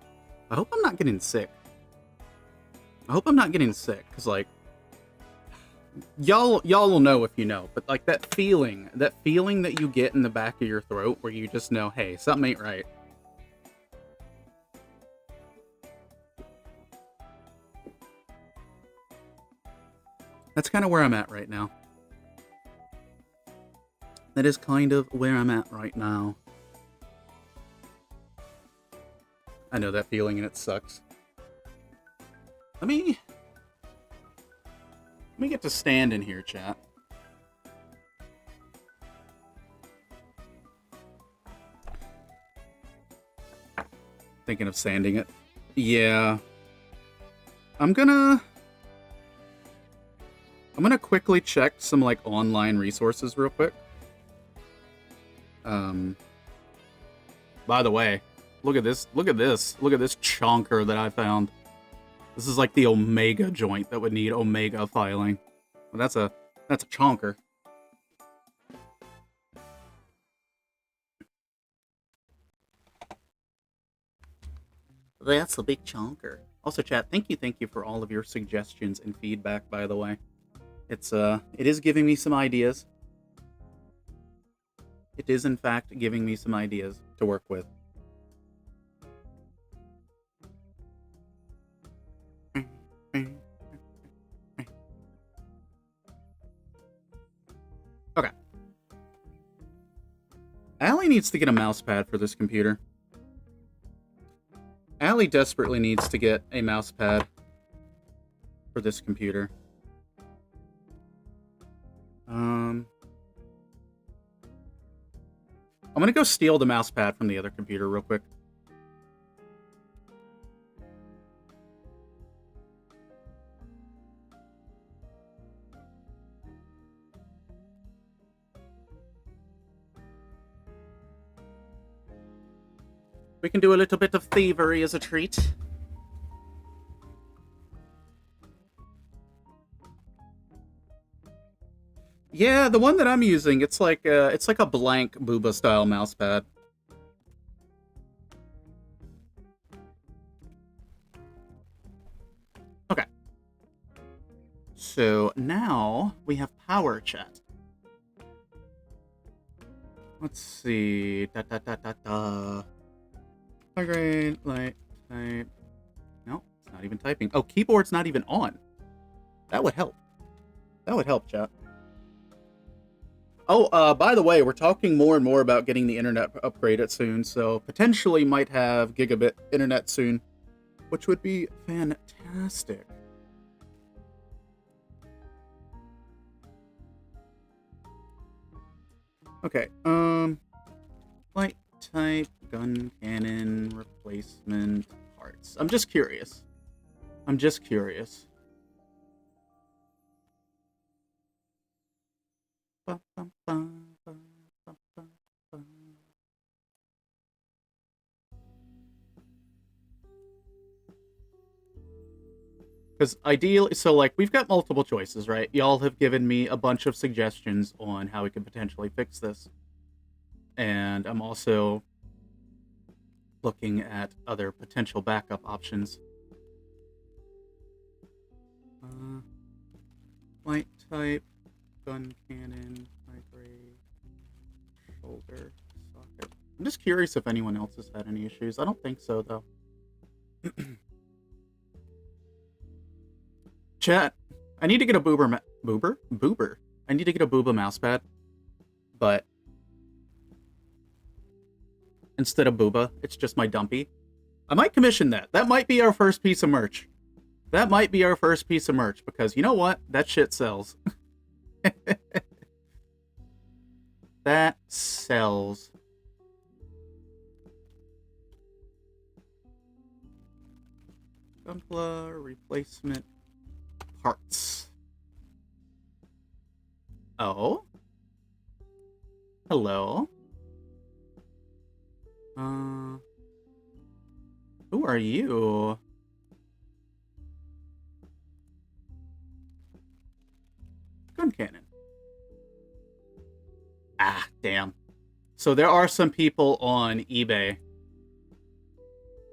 I hope I'm not getting sick. Because, like, y'all will know if you know, but like that feeling that you get in the back of your throat where you just know, hey, something ain't right. That's kind of where I'm at right now. That is kind of where I'm at right now. I know that feeling and it sucks. Let me get to stand in here, chat. Thinking of sanding it. Yeah. I'm gonna quickly check some like online resources real quick. By the way, look at this chonker that I found. This is like the Omega joint that would need Omega filing. Well, that's a chonker. That's a big chonker. Also, chat, thank you for all of your suggestions and feedback, by the way. It is giving me some ideas. It is, in fact, giving me some ideas to work with. Okay. Allie needs to get a mouse pad for this computer. Allie desperately needs to get a mouse pad for this computer. I'm gonna go steal the mouse pad from the other computer real quick. We can do a little bit of thievery as a treat. Yeah, the one that I'm using, it's like a blank Booba style mouse pad. Okay. So now we have power chat. Let's see. High grade, light, type. No, it's not even typing. Oh, keyboard's not even on. That would help. That would help, chat. Oh, by the way, we're talking more and more about getting the internet upgraded soon, so potentially might have gigabit internet soon, which would be fantastic. Okay, light type, Guncannon, replacement parts. I'm just curious. Because ideally, so like we've got multiple choices, right? Y'all have given me a bunch of suggestions on how we could potentially fix this. And I'm also looking at other potential backup options. Light type, Guncannon, high grade, shoulder, socket. I'm just curious if anyone else has had any issues. I don't think so, though. Chat, I need to get a Boober. I need to get a Booba mousepad, but instead of Booba, it's just my dumpy. I might commission that. That might be our first piece of merch. Because you know what? That shit sells. That sells. Gunpla replacement parts. Oh? Hello? Who are you? Guncannon. Ah, damn. So there are some people on eBay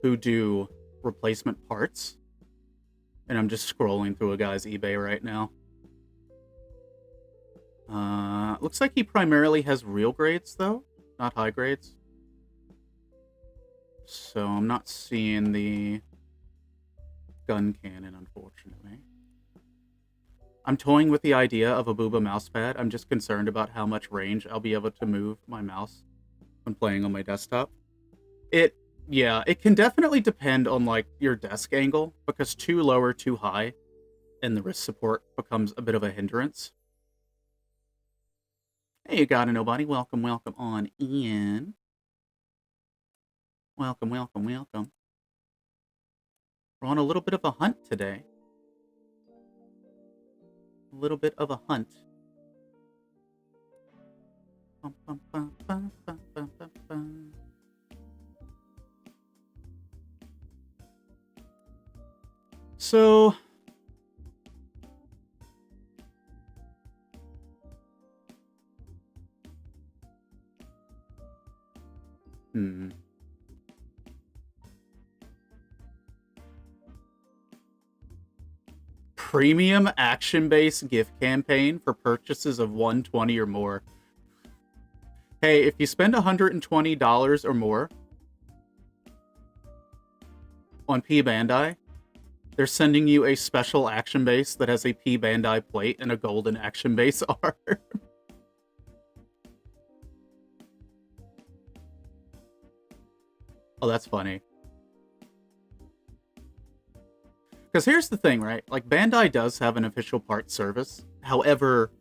who do replacement parts. And I'm just scrolling through a guy's eBay right now. Looks like he primarily has real grades, though, not high grades. So I'm not seeing the Guncannon, unfortunately. I'm toying with the idea of a Booba mousepad. I'm just concerned about how much range I'll be able to move my mouse when playing on my desktop. Yeah, it can definitely depend on, like, your desk angle, because too low or too high, and the wrist support becomes a bit of a hindrance. Hey, you got a nobody. Welcome, welcome on in. Welcome, welcome, welcome. We're on a little bit of a hunt today. A little bit of a hunt. Bum, bum, bum, bum, bum, bum, bum, bum. So, Premium action-based gift campaign for purchases of $120 or more. Hey, if you spend $120 or more on P Bandai, they're sending you a special action base that has a P Bandai plate and a golden action base art. Oh, that's funny. Because here's the thing, right? Like, Bandai does have an official part service. However,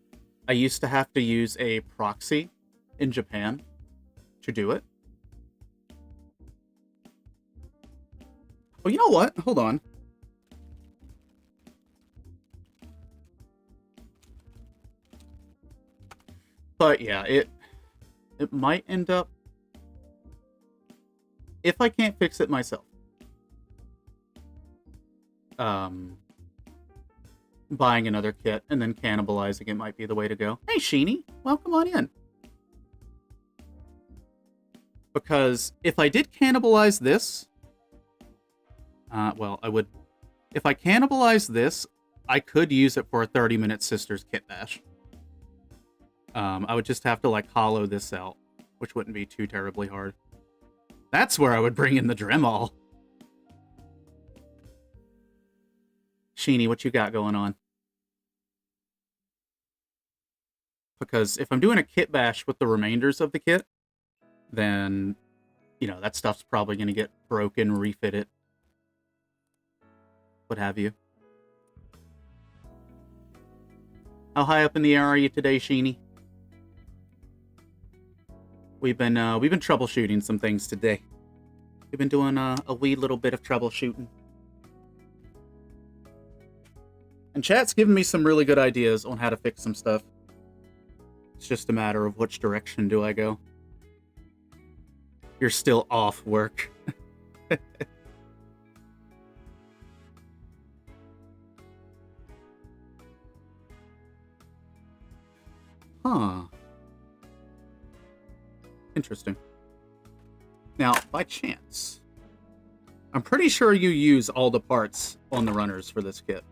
I used to have to use a proxy in Japan to do it. Oh, you know what? Hold on. But yeah, it might end up, if I can't fix it myself, buying another kit and then cannibalizing it might be the way to go. Hey, Sheeny, welcome on in. Because if I did cannibalize this, well, I would. If I cannibalize this, I could use it for a 30-minute Sisters kit bash. I would just have to, like, hollow this out, which wouldn't be too terribly hard. That's where I would bring in the Dremel. Sheeny, what you got going on? Because if I'm doing a kit bash with the remainders of the kit, then, you know, that stuff's probably going to get broken, refitted, what have you. How high up in the air are you today, Sheeny? We've been troubleshooting some things today. We've been doing a wee little bit of troubleshooting. And chat's giving me some really good ideas on how to fix some stuff. It's just a matter of which direction do I go. You're still off work. Huh. Interesting. Now, by chance, I'm pretty sure you use all the parts on the runners for this kit.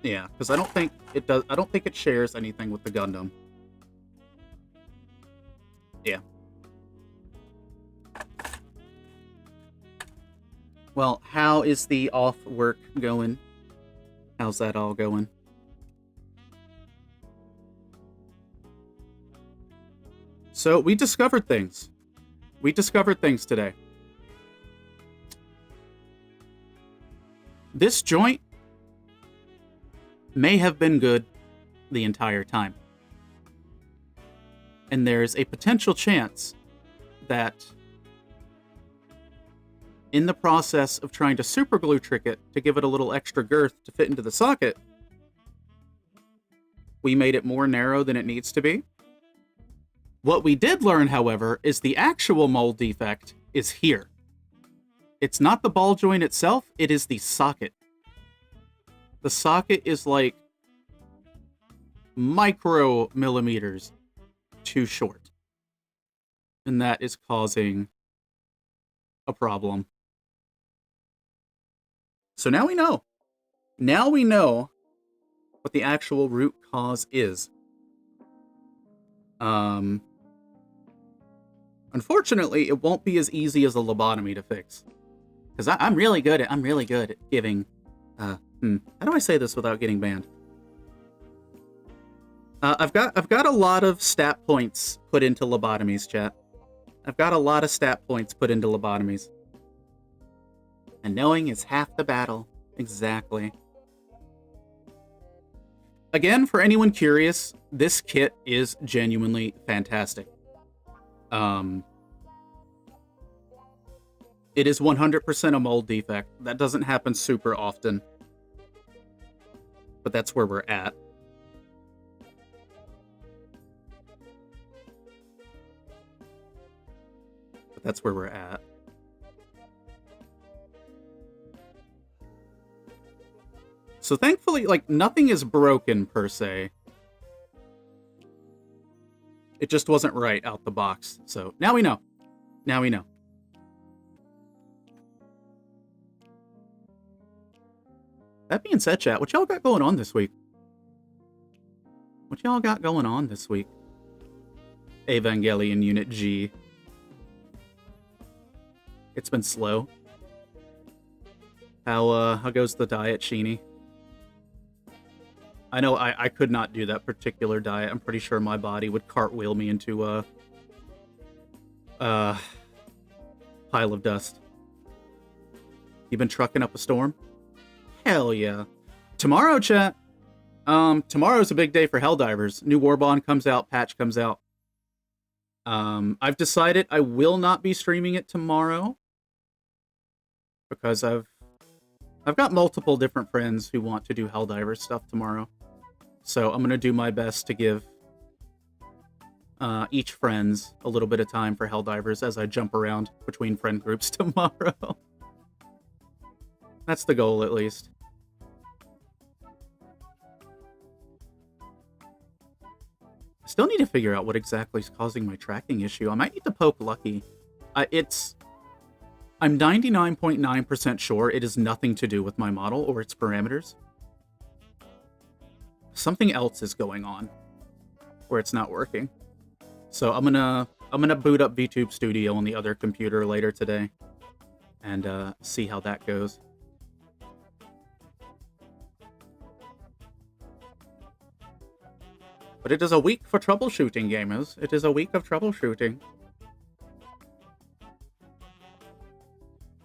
Yeah, because I don't think it does. I don't think it shares anything with the Gundam. Yeah. Well, how is the off work going? How's that all going? So we discovered things. We discovered things today. This joint may have been good the entire time. And there's a potential chance that in the process of trying to superglue trick it to give it a little extra girth to fit into the socket, we made it more narrow than it needs to be. What we did learn, however, is the actual mold defect is here. It's not the ball joint itself, it is the socket. The socket is like micro millimeters too short. And that is causing a problem. So now we know. Now we know what the actual root cause is. Unfortunately, it won't be as easy as a lobotomy to fix. Because I'm really good at giving, how do I say this without getting banned? I've got a lot of stat points put into lobotomies, chat. I've got a lot of stat points put into lobotomies. And knowing is half the battle. Exactly. Again, for anyone curious, this kit is genuinely fantastic. It is 100% a mold defect. That doesn't happen super often. But that's where we're at. That's where we're at. So thankfully, like, nothing is broken per se. It just wasn't right out the box. So now we know. Now we know. That being said, chat, what y'all got going on this week? What y'all got going on this week? Evangelion Unit G. It's been slow. How goes the diet, Sheeny? I know I could not do that particular diet. I'm pretty sure my body would cartwheel me into a pile of dust. You been trucking up a storm? Hell yeah. Tomorrow, chat. Tomorrow's a big day for Helldivers. New Warbond comes out, patch comes out. I've decided I will not be streaming it tomorrow because I've got multiple different friends who want to do Helldivers stuff tomorrow. So I'm going to do my best to give each friends a little bit of time for Helldivers as I jump around between friend groups tomorrow. That's the goal, at least. I still need to figure out what exactly is causing my tracking issue. I might need to poke Lucky. I'm 99.9% sure it is nothing to do with my model or its parameters. Something else is going on where it's not working. So I'm gonna boot up VTube Studio on the other computer later today and see how that goes. But it is a week for troubleshooting, gamers. It is a week of troubleshooting.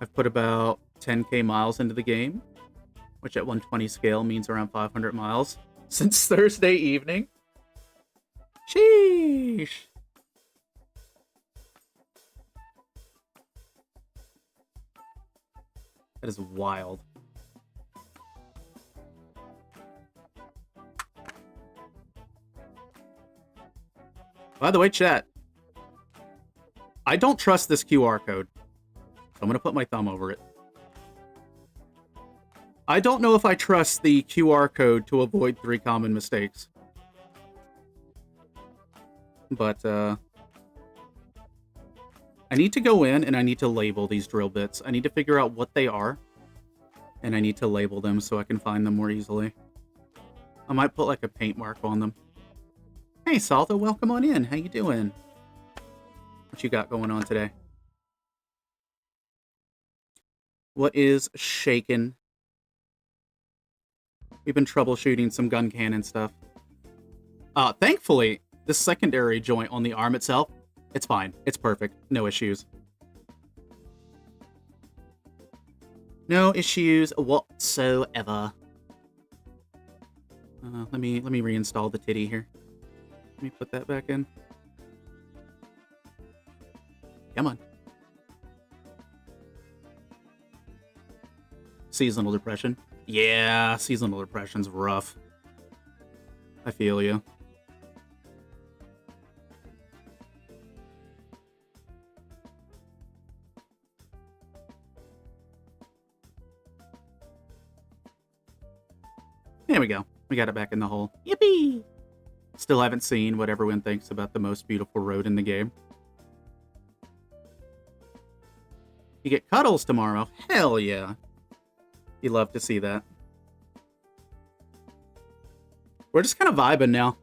I've put about 10k miles into the game, which at 120 scale means around 500 miles since Thursday evening. Sheesh. That is wild. By the way, chat, I don't trust this QR code. So I'm going to put my thumb over it. I don't know if I trust the QR code to avoid 3 common mistakes. But, I need to go in and I need to label these drill bits. I need to figure out what they are. And I need to label them so I can find them more easily. I might put like a paint mark on them. Hey, Salto, welcome on in. How you doing? What you got going on today? What is shaking? We've been troubleshooting some Guncannon stuff. Thankfully, the secondary joint on the arm itself, it's fine. It's perfect. No issues. No issues whatsoever. Let me reinstall the titty here. Let me put that back in. Come on. Seasonal depression. Yeah, seasonal depression's rough. I feel you. There we go. We got it back in the hole. Yippee! Still haven't seen what everyone thinks about the most beautiful road in the game. You get cuddles tomorrow. Hell yeah. You love to see that. We're just kind of vibing now.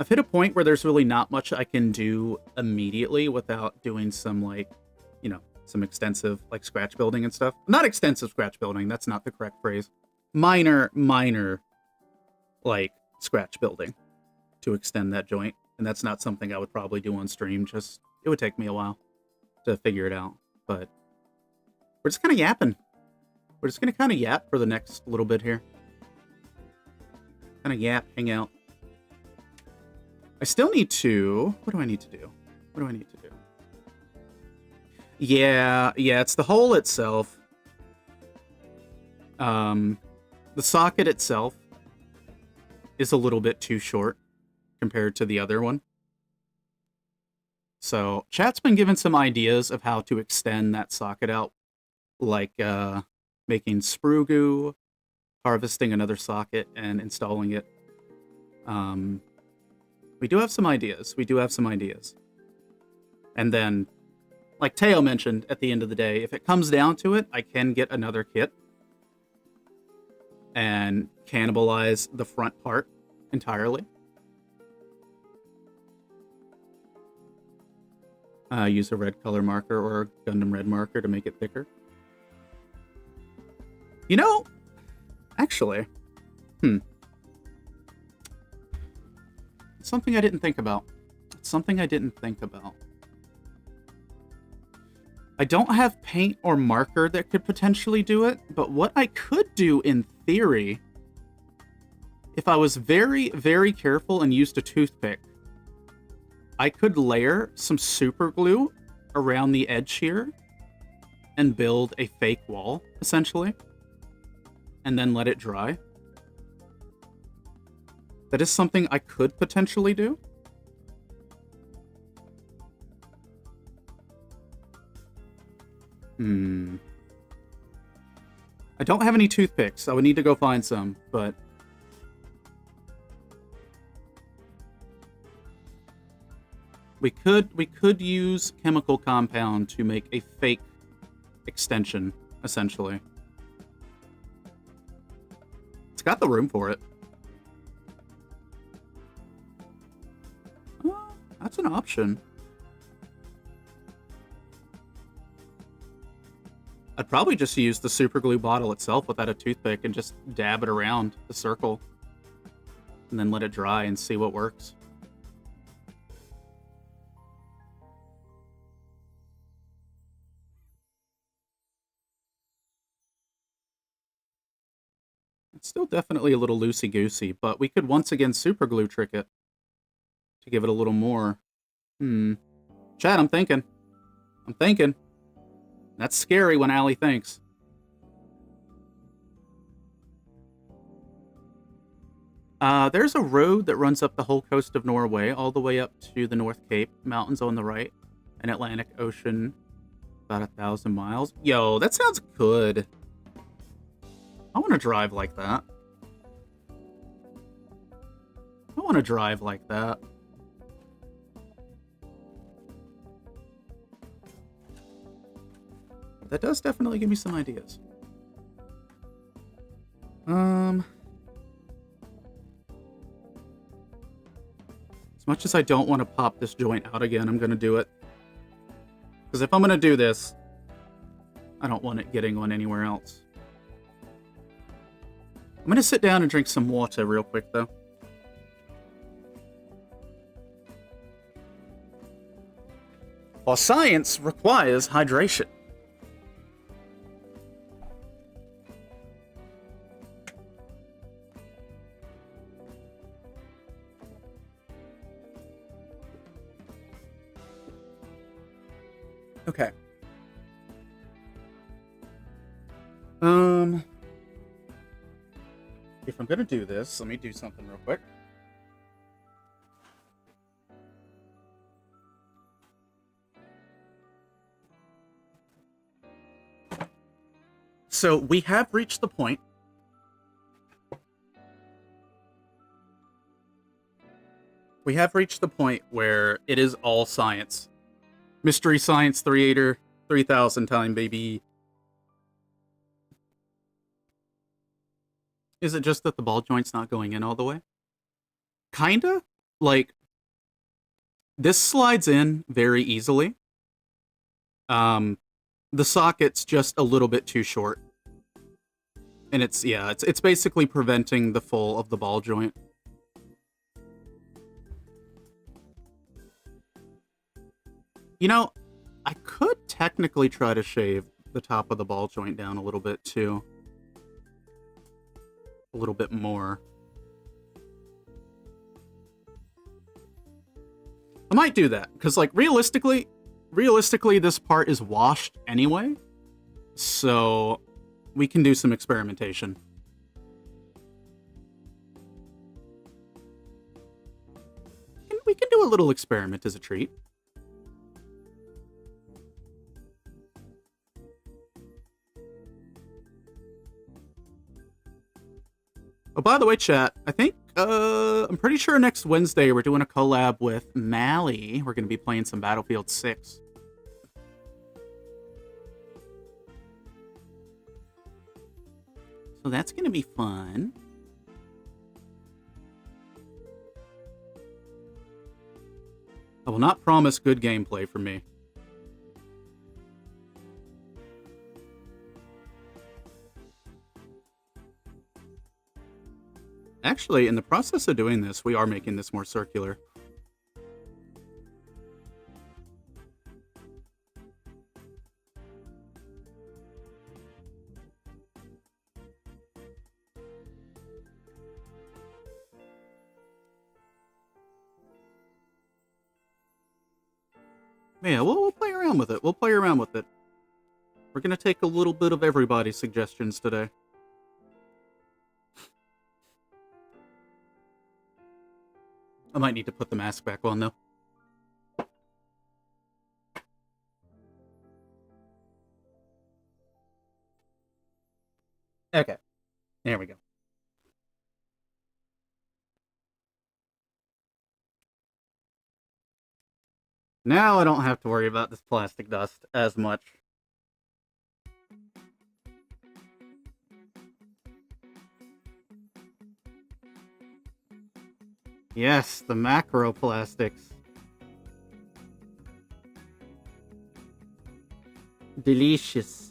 I've hit a point where there's really not much I can do immediately without doing some, like, you know, some extensive, like, scratch building and stuff. Not extensive scratch building, that's not the correct phrase. Minor, like, scratch building to extend that joint. And that's not something I would probably do on stream, just, it would take me a while to figure it out. But we're just kind of yapping. We're just going to kind of yap for the next little bit here. Kind of yap, hang out. I still need to... What do I need to do? What do I need to do? Yeah, it's the hole itself. The socket itself is a little bit too short compared to the other one. So, chat's been given some ideas of how to extend that socket out, like making sprue goo, harvesting another socket, and installing it. We do have some ideas. And then, like Teo mentioned at the end of the day, if it comes down to it, I can get another kit and cannibalize the front part entirely. Use a red color marker or a Gundam red marker to make it thicker. You know, actually, something I didn't think about. I don't have paint or marker that could potentially do it, but what I could do in theory, if I was very, very careful and used a toothpick, I could layer some super glue around the edge here and build a fake wall, essentially, and then let it dry. That is something I could potentially do. I don't have any toothpicks. I would need to go find some, but... We could use chemical compound to make a fake extension, essentially. It's got the room for it. That's an option. I'd probably just use the super glue bottle itself without a toothpick and just dab it around the circle. And then let it dry and see what works. It's still definitely a little loosey-goosey, but we could once again super glue trick it to give it a little more. Chat, I'm thinking. That's scary when Allie thinks. There's a road that runs up the whole coast of Norway, all the way up to the North Cape, mountains on the right, and Atlantic Ocean, about 1,000 miles. Yo, that sounds good. I want to drive like that. That does definitely give me some ideas. As much as I don't want to pop this joint out again, I'm going to do it. Because if I'm going to do this, I don't want it getting on anywhere else. I'm going to sit down and drink some water real quick, though. For science requires hydration. Okay. If I'm gonna do this, let me do something real quick. So we have reached the point where it is all science. Mystery Science 3-8er, 3000 time, baby. Is it just that the ball joint's not going in all the way? Kinda? like, this slides in very easily. The socket's just a little bit too short. And it's basically preventing the full of the ball joint. You know, I could technically try to shave the top of the ball joint down a little bit too. A little bit more. I might do that, because, like, realistically, this part is washed anyway, so we can do some experimentation. We can do a little experiment as a treat. Oh, by the way, chat, I think, I'm pretty sure next Wednesday we're doing a collab with Mally. We're going to be playing some Battlefield 6. So that's going to be fun. I will not promise good gameplay from me. Actually, in the process of doing this, we are making this more circular. Yeah, we'll play around with it. We'll play around with it. We're going to take a little bit of everybody's suggestions today. I might need to put the mask back on, though. Okay. There we go. Now I don't have to worry about this plastic dust as much. Yes, the macroplastics. Delicious.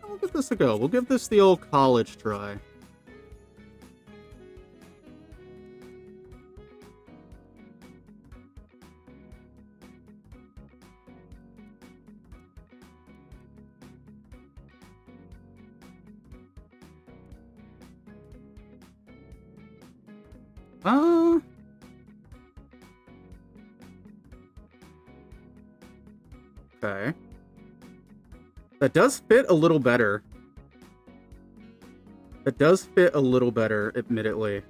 We'll give this a go. We'll give this the old college try. Okay. That does fit a little better. That does fit a little better, admittedly.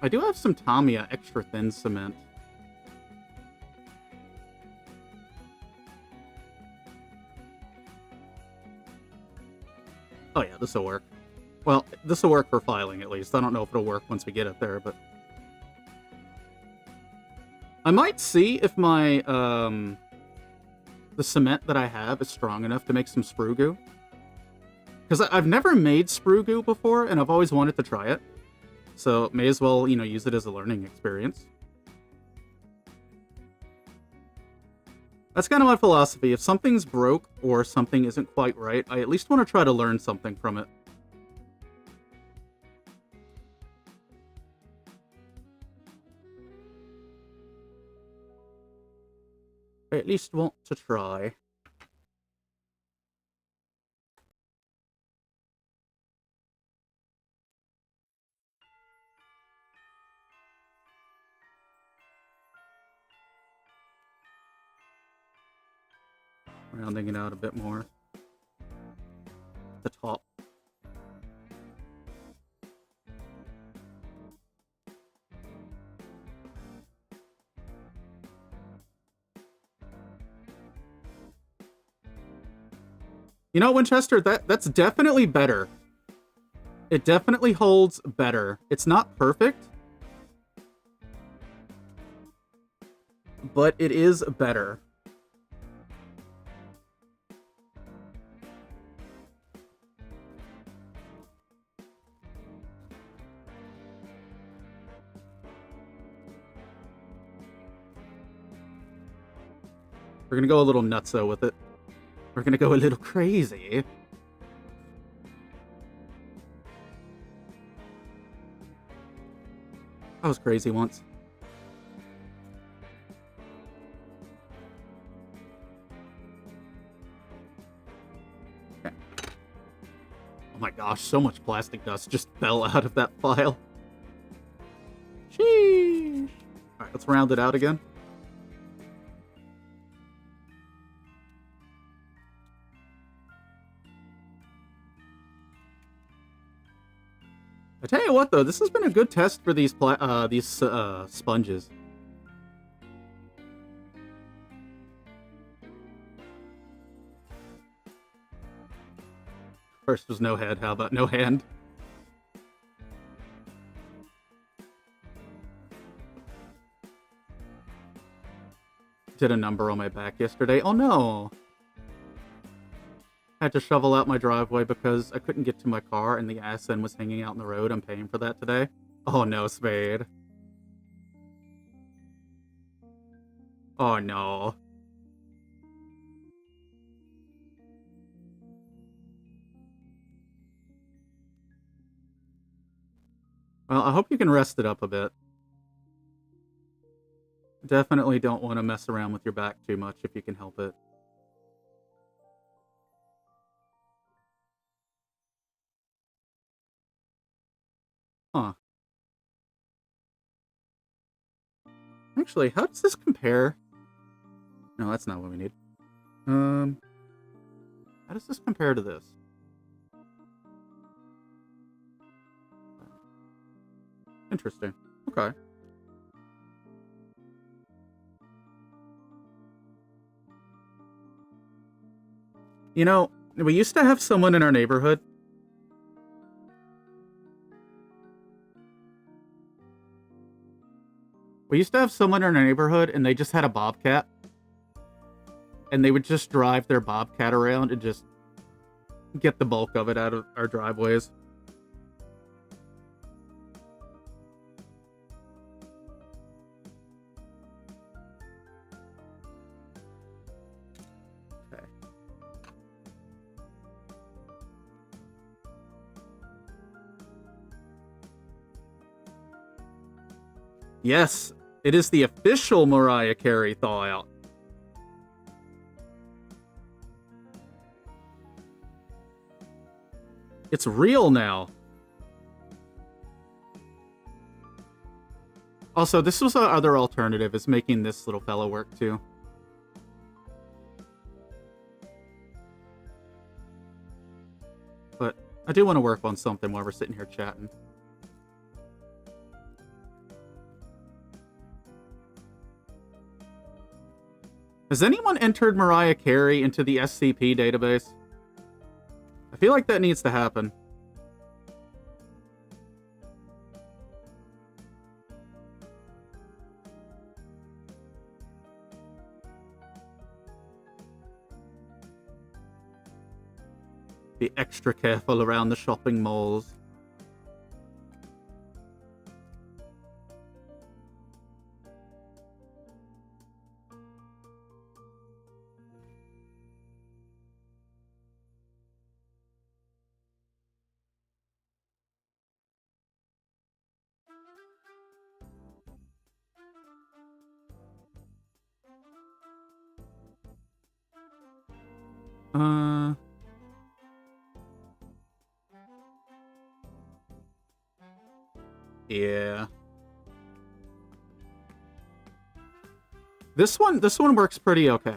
I do have some Tamiya extra thin cement. Oh yeah, this will work. Well, this will work for filing, at least. I don't know if it'll work once we get it there, but... I might see if my, the cement that I have is strong enough to make some sprue goo. Because I've never made sprue goo before, and I've always wanted to try it. So, may as well, you know, use it as a learning experience. That's kind of my philosophy. If something's broke, or something isn't quite right, I at least want to try to learn something from it. I at least want to try. Rounding it out a bit more. The top. You know, Winchester, that's definitely better. It definitely holds better. It's not perfect, but it is better. We're gonna go a little nutso with it. We're gonna go a little crazy. I was crazy once. Okay. Oh my gosh, so much plastic dust just fell out of that file. Sheesh. Alright, let's round it out again. I tell you what, though, this has been a good test for these sponges. First was no head. How about no hand? Did a number on my back yesterday. Oh no! I had to shovel out my driveway because I couldn't get to my car and the ass end was hanging out in the road. I'm paying for that today. Oh no, Spade. Oh no. Well, I hope you can rest it up a bit. Definitely don't want to mess around with your back too much if you can help it. Huh. Actually, how does this compare? No, that's not what we need. How does this compare to this? Interesting. Okay. You know, we used to have someone in our neighborhood. We used to have someone in our neighborhood, and they just had a bobcat. And they would just drive their bobcat around and just get the bulk of it out of our driveways. Okay. Yes, it is the official Mariah Carey thaw out. It's real now. Also, this was our other alternative, is making this little fellow work too. But I do want to work on something while we're sitting here chatting. Has anyone entered Mariah Carey into the SCP database? I feel like that needs to happen. Be extra careful around the shopping malls. Yeah. This one works pretty okay.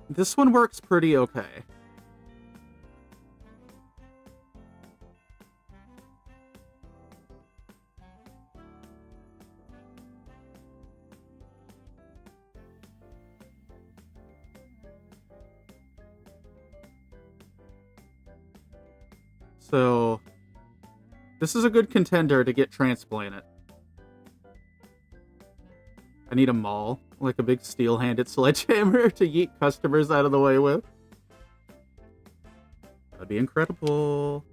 This one works pretty okay. So, this is a good contender to get transplanted. I need a maul, like a big steel-handed sledgehammer to yeet customers out of the way with. That'd be incredible.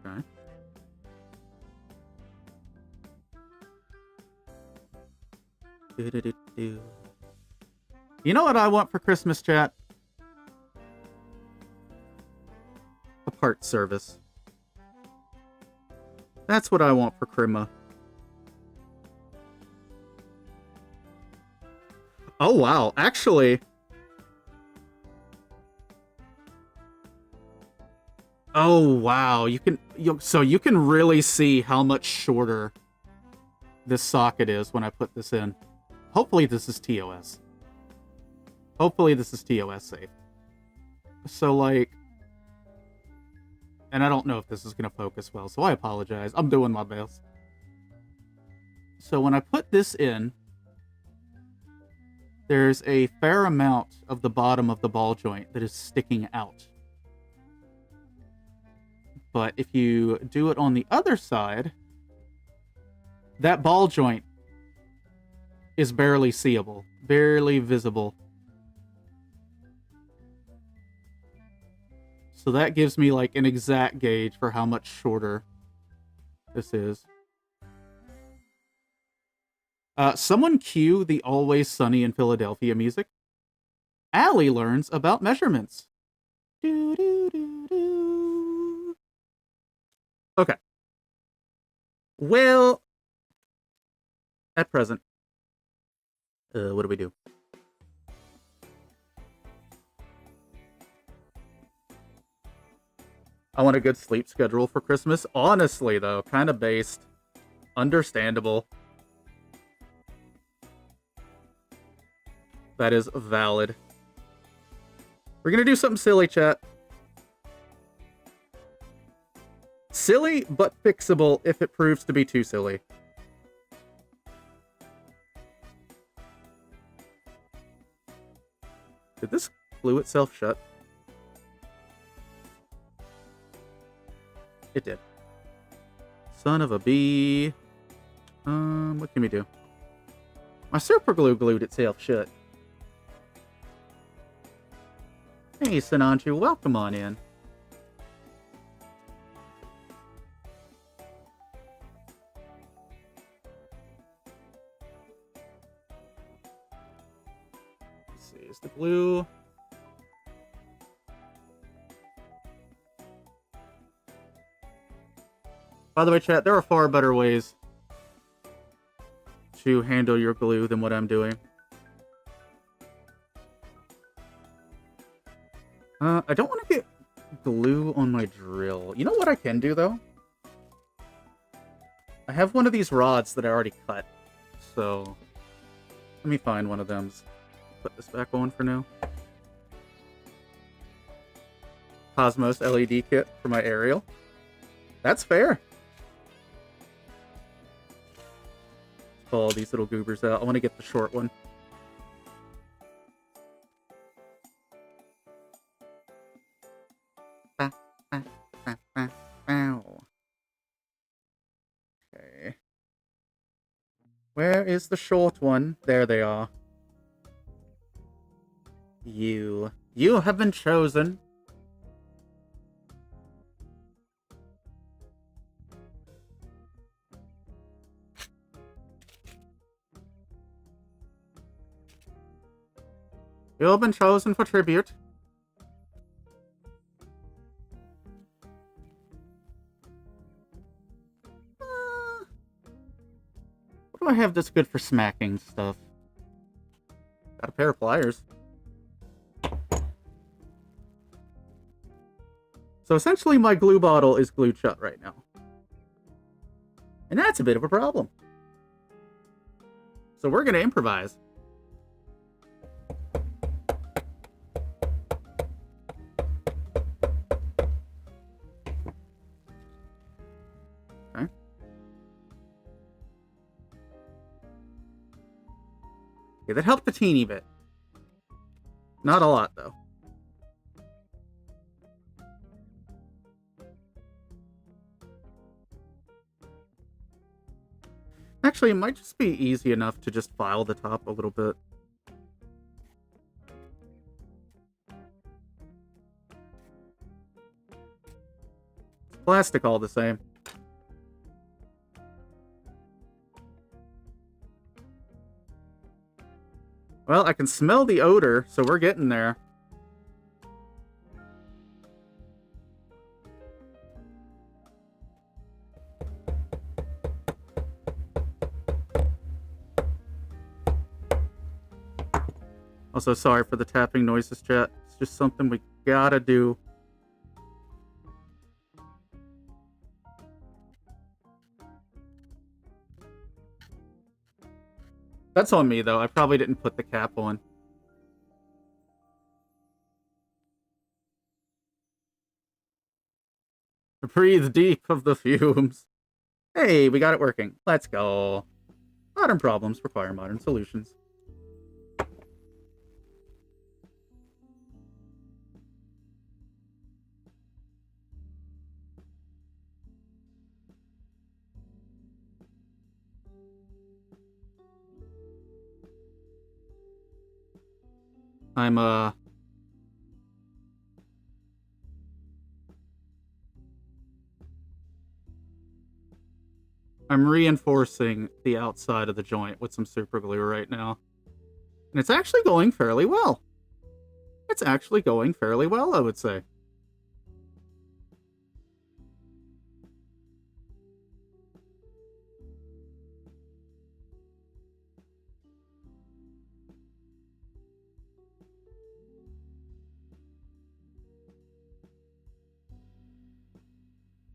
Okay. You know what I want for Christmas, chat? A parts service. That's what I want for Krima. Oh wow, actually... Oh wow, so you can really see how much shorter this socket is when I put this in. Hopefully this is TOS. Hopefully this is TOS safe. So like, and I don't know if this is gonna focus well, so I apologize. I'm doing my best. So when I put this in, there's a fair amount of the bottom of the ball joint that is sticking out. But if you do it on the other side, that ball joint is barely seeable, barely visible. So that gives me like an exact gauge for how much shorter this is. Someone cue the Always Sunny in Philadelphia music. Allie learns about measurements. Do, do, do, do. Okay. Well, at present, what do we do? I want a good sleep schedule for Christmas. Honestly, though, kind of based. Understandable. That is valid. We're gonna do something silly, chat. Silly, but fixable if it proves to be too silly. Did this glue itself shut? It did. Son of a bee. What can we do? My super glue glued itself shut. Hey, Sinanju, welcome on in. Let's see, is the glue... By the way, chat, there are far better ways to handle your glue than what I'm doing. I don't want to get glue on my drill. You know what I can do, though? I have one of these rods that I already cut. So, let me find one of them. Put this back on for now. Cosmos LED kit for my aerial. That's fair. Pull all these little goobers out. I want to get the short one. Okay. Where is the short one? There they are. You have been chosen. You have been chosen for tribute. What do I have that's good for smacking stuff? Got a pair of pliers. So essentially my glue bottle is glued shut right now. And that's a bit of a problem. So we're going to improvise. Okay, that helped a teeny bit. Not a lot, though. Actually, it might just be easy enough to just file the top a little bit. Plastic all the same. Well, I can smell the odor, so we're getting there. Also, sorry for the tapping noises, chat. It's just something we gotta do. That's on me, though. I probably didn't put the cap on. Breathe deep of the fumes. Hey, we got it working. Let's go. Modern problems require modern solutions. I'm reinforcing the outside of the joint with some super glue right now. And it's actually going fairly well. It's actually going fairly well, I would say.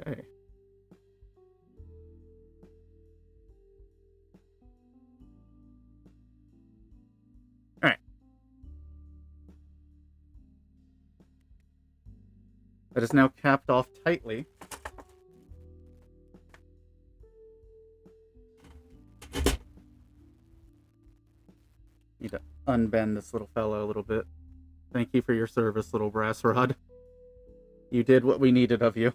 Okay. Alright. That is now capped off tightly. Need to unbend this little fellow a little bit. Thank you for your service, little brass rod. You did what we needed of you.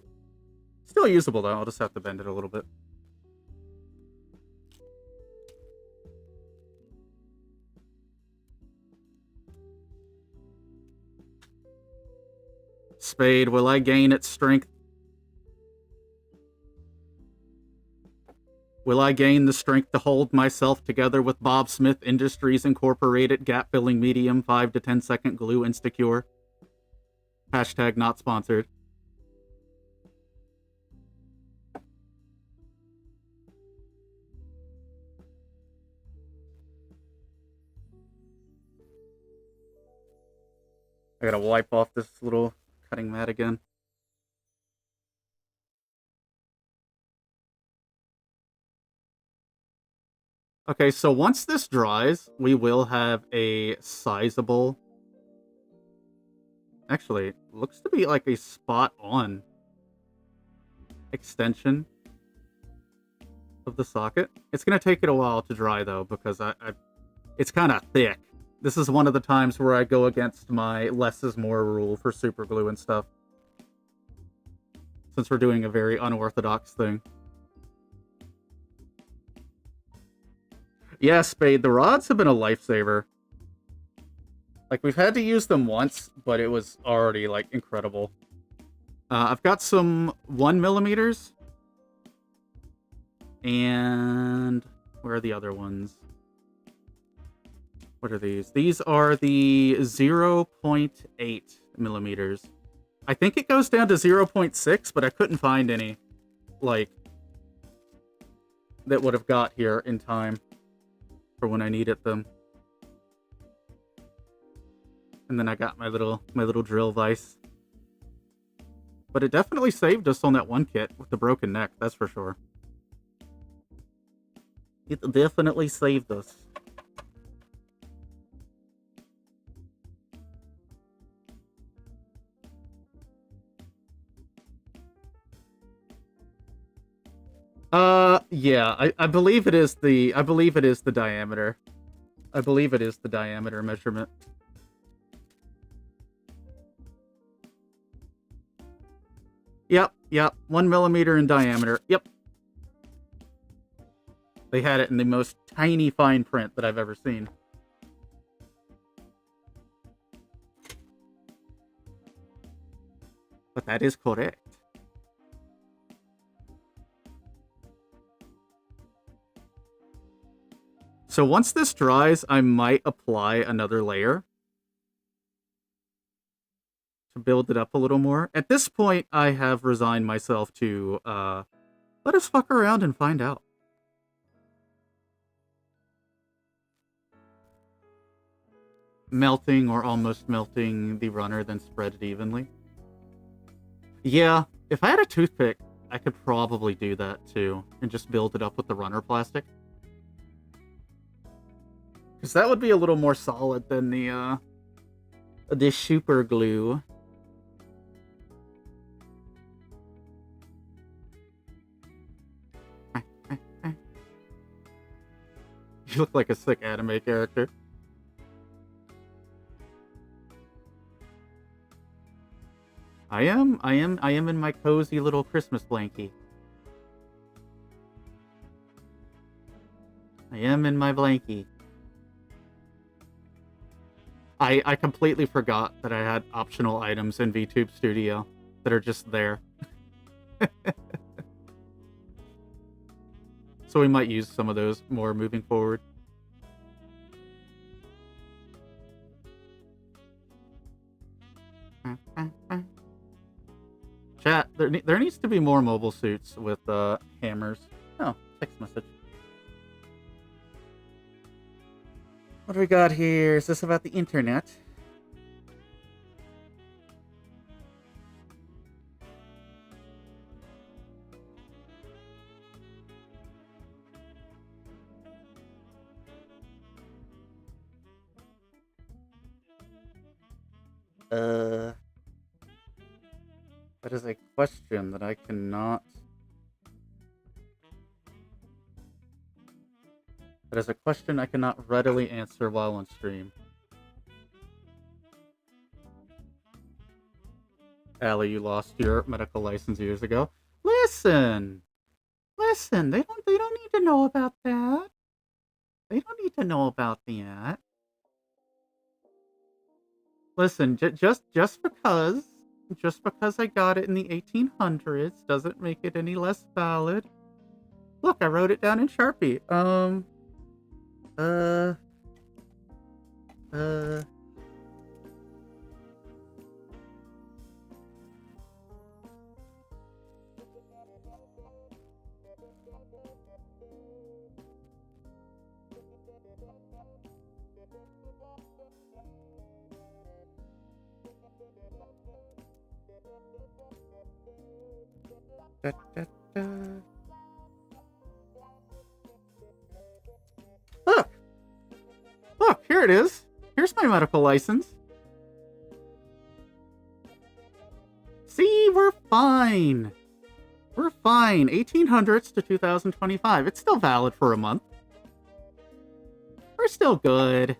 Still usable, though. I'll just have to bend it a little bit. Spade, will I gain its strength? Will I gain the strength to hold myself together with Bob Smith Industries Incorporated gap-filling medium 5 to 10 second glue Instacure? Hashtag not sponsored. I gotta wipe off this little cutting mat again. Okay, so once this dries, we will have a sizable... Actually, looks to be like a spot-on extension of the socket. It's gonna take it a while to dry, though, because it's kind of thick. This is one of the times where I go against my less is more rule for super glue and stuff. Since we're doing a very unorthodox thing. Yeah, Spade, the rods have been a lifesaver. Like, we've had to use them once, but it was already, like, incredible. I've got some 1mm. And where are the other ones? What are these? These are the 0.8mm. I think it goes down to 0.6, but I couldn't find any, like, that would have got here in time for when I needed them. And then I got my little drill vise. But it definitely saved us on that one kit with the broken neck, that's for sure. It definitely saved us. Yeah, I believe it is the diameter. I believe it is the diameter measurement. Yep. 1 millimeter in diameter. Yep. They had it in the most tiny fine print that I've ever seen. But that is correct. So once this dries, I might apply another layer to build it up a little more. At this point, I have resigned myself to let us fuck around and find out. Melting or almost melting the runner, then spread it evenly. Yeah, if I had a toothpick, I could probably do that too, and just build it up with the runner plastic. Because that would be a little more solid than the super glue. You look like a sick anime character. I am in my cozy little Christmas blankie. I am in my blankie. I completely forgot that I had optional items in VTube Studio that are just there. So we might use some of those more moving forward. Chat, there needs to be more mobile suits with hammers. Oh, text message. What do we got here? Is this about the internet? That is a question that I cannot... That is a question I cannot readily answer while on stream. Allie, you lost your medical license years ago. Listen! Listen, they don't need to know about that. They don't need to know about that. Listen, just because I got it in the 1800s doesn't make it any less valid. Look, I wrote it down in Sharpie. Da, da, da. Look, here it is. Here's my medical license. See, we're fine. We're fine. 1800s to 2025. It's still valid for a month. We're still good.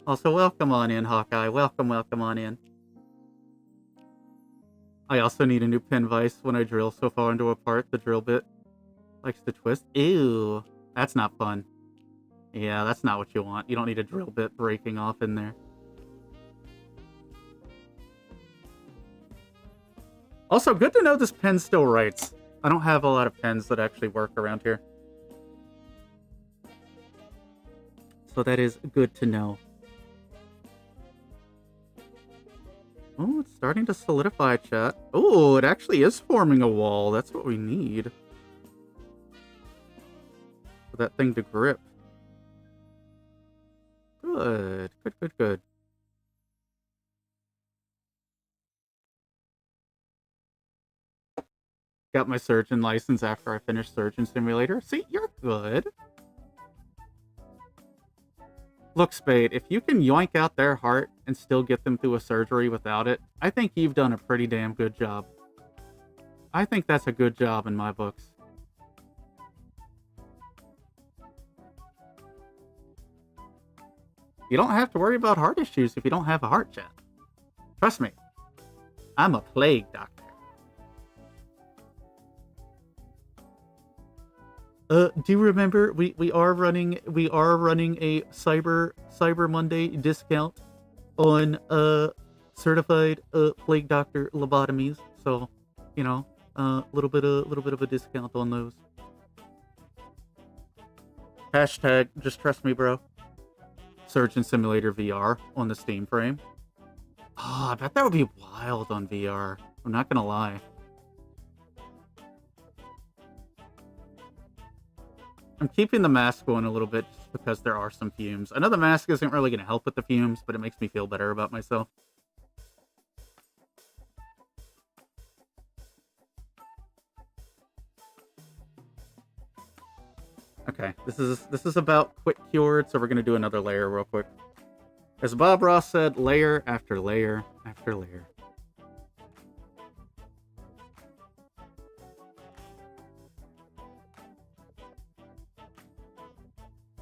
Also, welcome on in, Hawkeye. Welcome on in. I also need a new pin vise when I drill so far into a part. The drill bit likes to twist. Ew. That's not fun. Yeah, that's not what you want. You don't need a drill bit breaking off in there. Also, good to know this pen still writes. I don't have a lot of pens that actually work around here. So that is good to know. Oh, it's starting to solidify, chat. Oh, it actually is forming a wall. That's what we need. For that thing to grip. Good. Good. Got my surgeon license after I finished Surgeon Simulator. See, you're good. Look, Spade, if you can yoink out their heart and still get them through a surgery without it, I think you've done a pretty damn good job. I think that's a good job in my books. You don't have to worry about heart issues if you don't have a heart, chat. Trust me. I'm a plague doctor. Do you remember we are running a Cyber Monday discount on certified plague doctor lobotomies, so you know, little bit of a discount on those. Hashtag just trust me, bro. Surgeon Simulator VR on the Steam frame. Oh, I bet that would be wild on VR. I'm not gonna lie. I'm keeping the mask on a little bit just because there are some fumes. I know the mask isn't really going to help with the fumes, but it makes me feel better about myself. Okay, this is about quick cured, so we're going to do another layer real quick. As Bob Ross said, layer after layer after layer.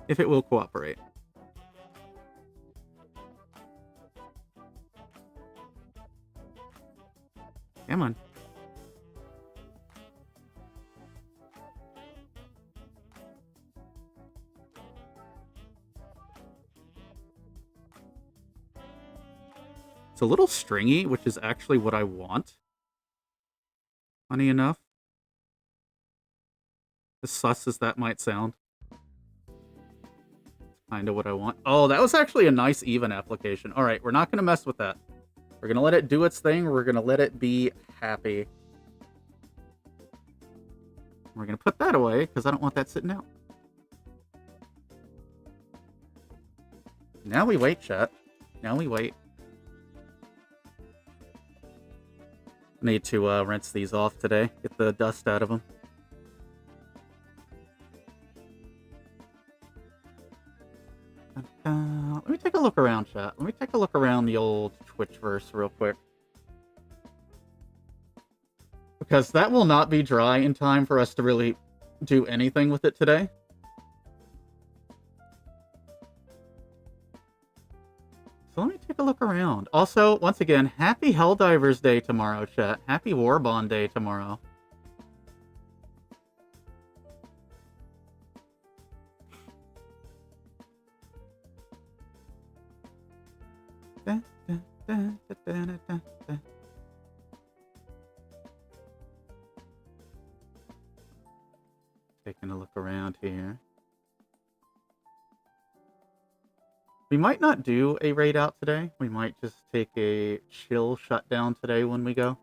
If it will cooperate. Come on. It's a little stringy, which is actually what I want. Funny enough. As sus as that might sound. Kind of what I want. Oh, that was actually a nice even application. All right, we're not going to mess with that. We're going to let it do its thing. We're going to let it be happy. We're going to put that away because I don't want that sitting out. Now we wait, chat. Now we wait. I need to rinse these off today. Get the dust out of them. Let me take a look around, chat. Let me take a look around the old Twitchverse real quick. Because that will not be dry in time for us to really do anything with it today. So let me take a look around. Also, once again, happy Helldivers Day tomorrow, chat. Happy Warbond Day tomorrow. Taking a look around here. We might not do a raid out today. We might just take a chill shutdown today when we go.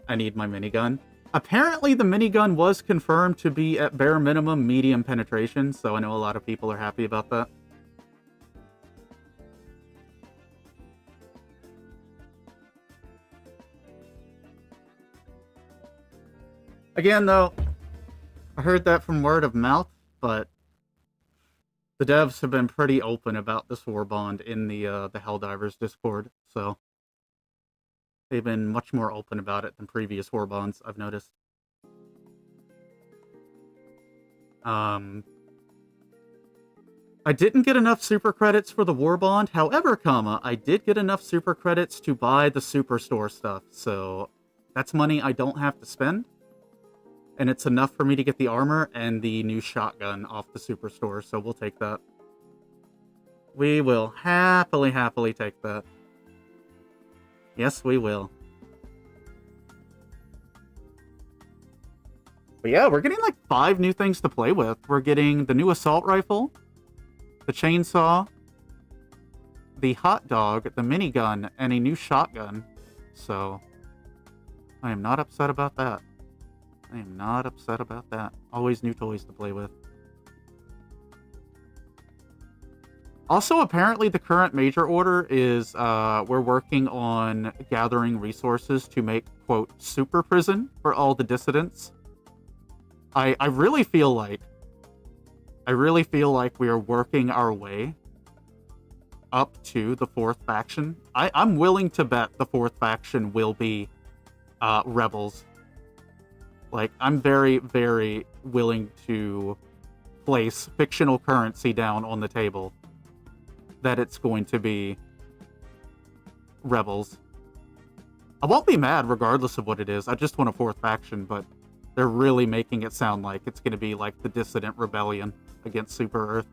I need my minigun. Apparently the minigun was confirmed to be at bare minimum medium penetration, so I know a lot of people are happy about that. Again, though, I heard that from word of mouth, but the devs have been pretty open about this Warbond in the Helldivers Discord, so they've been much more open about it than previous Warbonds, I've noticed. I didn't get enough super credits for the Warbond, however, I did get enough super credits to buy the Superstore stuff, so that's money I don't have to spend. And it's enough for me to get the armor and the new shotgun off the Superstore, so we'll take that. We will happily take that. Yes, we will. But yeah, we're getting like 5 new things to play with. We're getting the new assault rifle, the chainsaw, the hot dog, the minigun, and a new shotgun. So, I am not upset about that. I am not upset about that. Always new toys to play with. Also, apparently the current major order is we're working on gathering resources to make, quote, super prison for all the dissidents. I really feel like we are working our way up to the 4th faction. I'm willing to bet the 4th faction will be rebels. Like, I'm very, very willing to place fictional currency down on the table, that it's going to be rebels. I won't be mad regardless of what it is. I just want a fourth faction, but they're really making it sound like it's going to be like the dissident rebellion against Super Earth.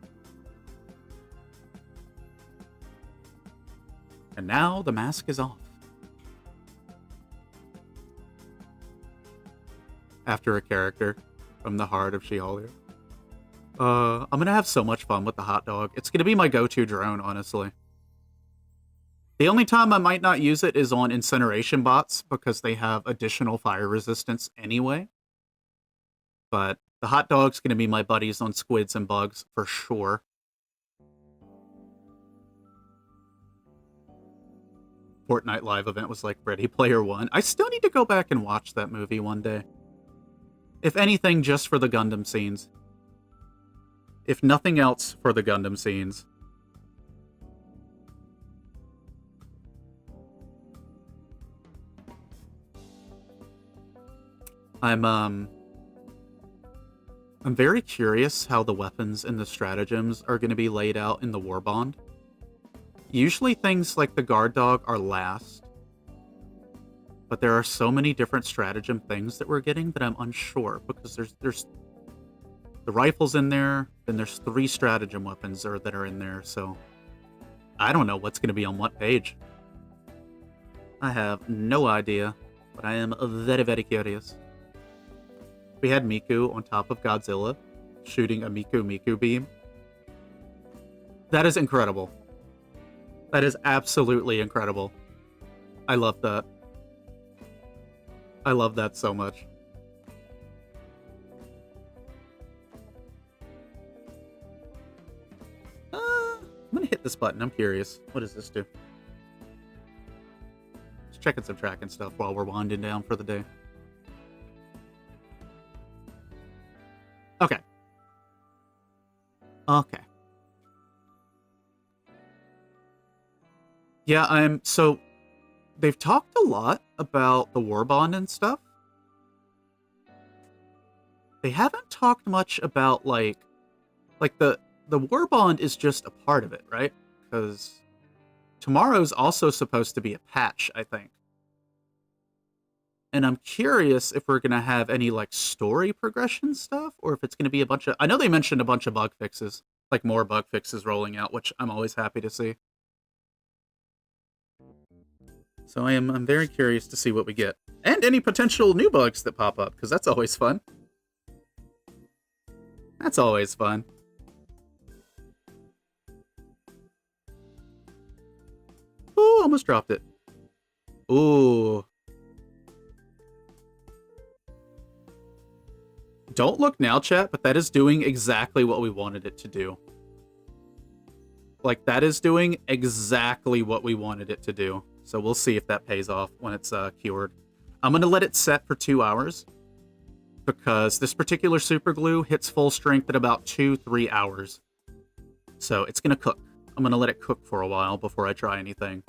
And now the mask is off. After a character from the heart of Shihalia. I'm gonna have so much fun with the hot dog. It's gonna be my go-to drone, honestly. The only time I might not use it is on incineration bots, because they have additional fire resistance anyway. But the hot dog's gonna be my buddies on squids and bugs, for sure. Fortnite live event was like Ready Player One. I still need to go back and watch that movie one day. If anything, just for the Gundam scenes. If nothing else, for the Gundam scenes. I'm very curious how the weapons and the stratagems are going to be laid out in the War Bond. Usually things like the guard dog are last. But there are so many different stratagem things that we're getting that I'm unsure, because there's the rifles in there, then there's 3 stratagem weapons that are in there, so I don't know what's going to be on what page. I have no idea, but I am very, very curious. We had Miku on top of Godzilla, shooting a Miku beam. That is incredible. That is absolutely incredible. I love that. I love that so much. I'm gonna hit this button. I'm curious. What does this do? Just checking some tracking stuff while we're winding down for the day. Okay. Okay. Yeah, so they've talked a lot about the War Bond and stuff. They haven't talked much about like the War Bond is just a part of it, right? Because tomorrow's also supposed to be a patch, I think. And I'm curious if we're gonna have any like story progression stuff, or if it's gonna be a bunch of. I know they mentioned a bunch of bug fixes, like more bug fixes rolling out, which I'm always happy to see. So I'm very curious to see what we get. And any potential new bugs that pop up, because that's always fun. That's always fun. Ooh, almost dropped it. Ooh. Don't look now, chat, but that is doing exactly what we wanted it to do. Like, that is doing exactly what we wanted it to do. So we'll see if that pays off when it's cured. I'm going to let it set for 2 hours, because this particular super glue hits full strength at about 2-3 hours. So it's going to cook. I'm going to let it cook for a while before I try anything.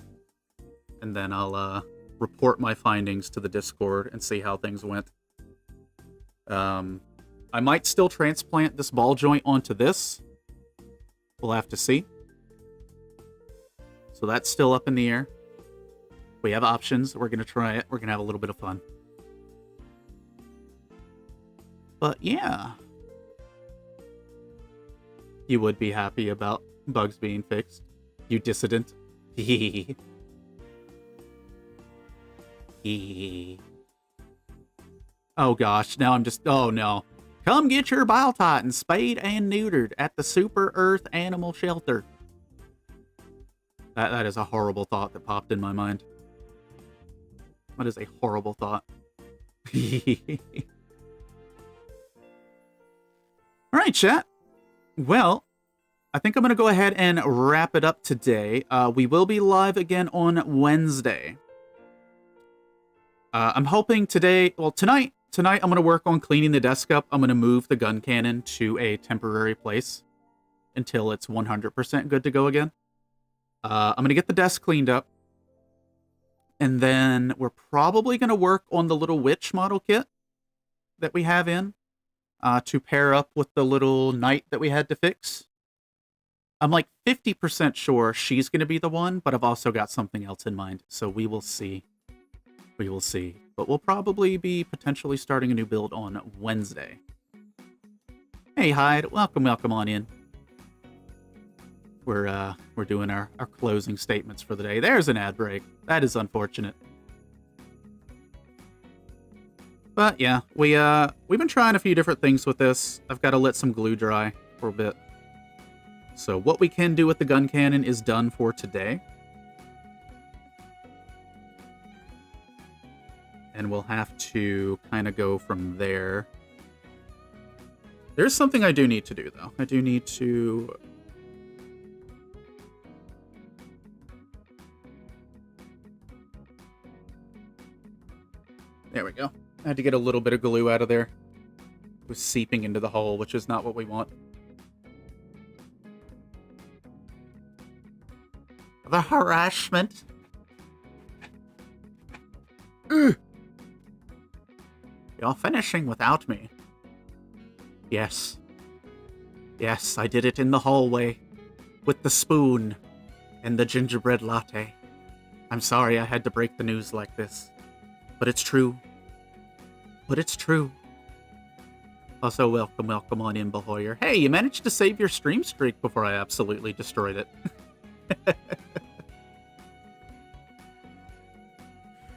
And then I'll report my findings to the Discord and see how things went. I might still transplant this ball joint onto this. We'll have to see. So that's still up in the air. We have options. We're going to try it. We're going to have a little bit of fun. But yeah. You would be happy about bugs being fixed. You dissident. Oh gosh, now I'm just... Oh no. Come get your Bile Titan spayed and neutered at the Super Earth Animal Shelter. That is a horrible thought that popped in my mind. That is a horrible thought. Alright, chat. Well, I think I'm going to go ahead and wrap it up today. We will be live again on Wednesday. I'm hoping today... Well, tonight I'm going to work on cleaning the desk up. I'm going to move the Guncannon to a temporary place until it's 100% good to go again. I'm going to get the desk cleaned up. And then we're probably going to work on the little witch model kit that we have in. to pair up with the little knight that we had to fix. I'm like 50% sure she's going to be the one, but I've also got something else in mind, so we will see. We will see. But we'll probably be potentially starting a new build on Wednesday. Hey, Hyde. Welcome on in. We're doing our closing statements for the day. There's an ad break. That is unfortunate. But yeah, we've been trying a few different things with this. I've got to let some glue dry for a bit. So what we can do with the Guncannon is done for today. And we'll have to kind of go from there. There's something I do need to do, though. I do need to... There we go. I had to get a little bit of glue out of there. It was seeping into the hole, which is not what we want. The harassment. Ugh. You're finishing without me. Yes. Yes, I did it in the hallway. With the spoon. And the gingerbread latte. I'm sorry I had to break the news like this. But it's true. But it's true. Also, welcome on in, Behoyer. Hey, you managed to save your stream streak before I absolutely destroyed it.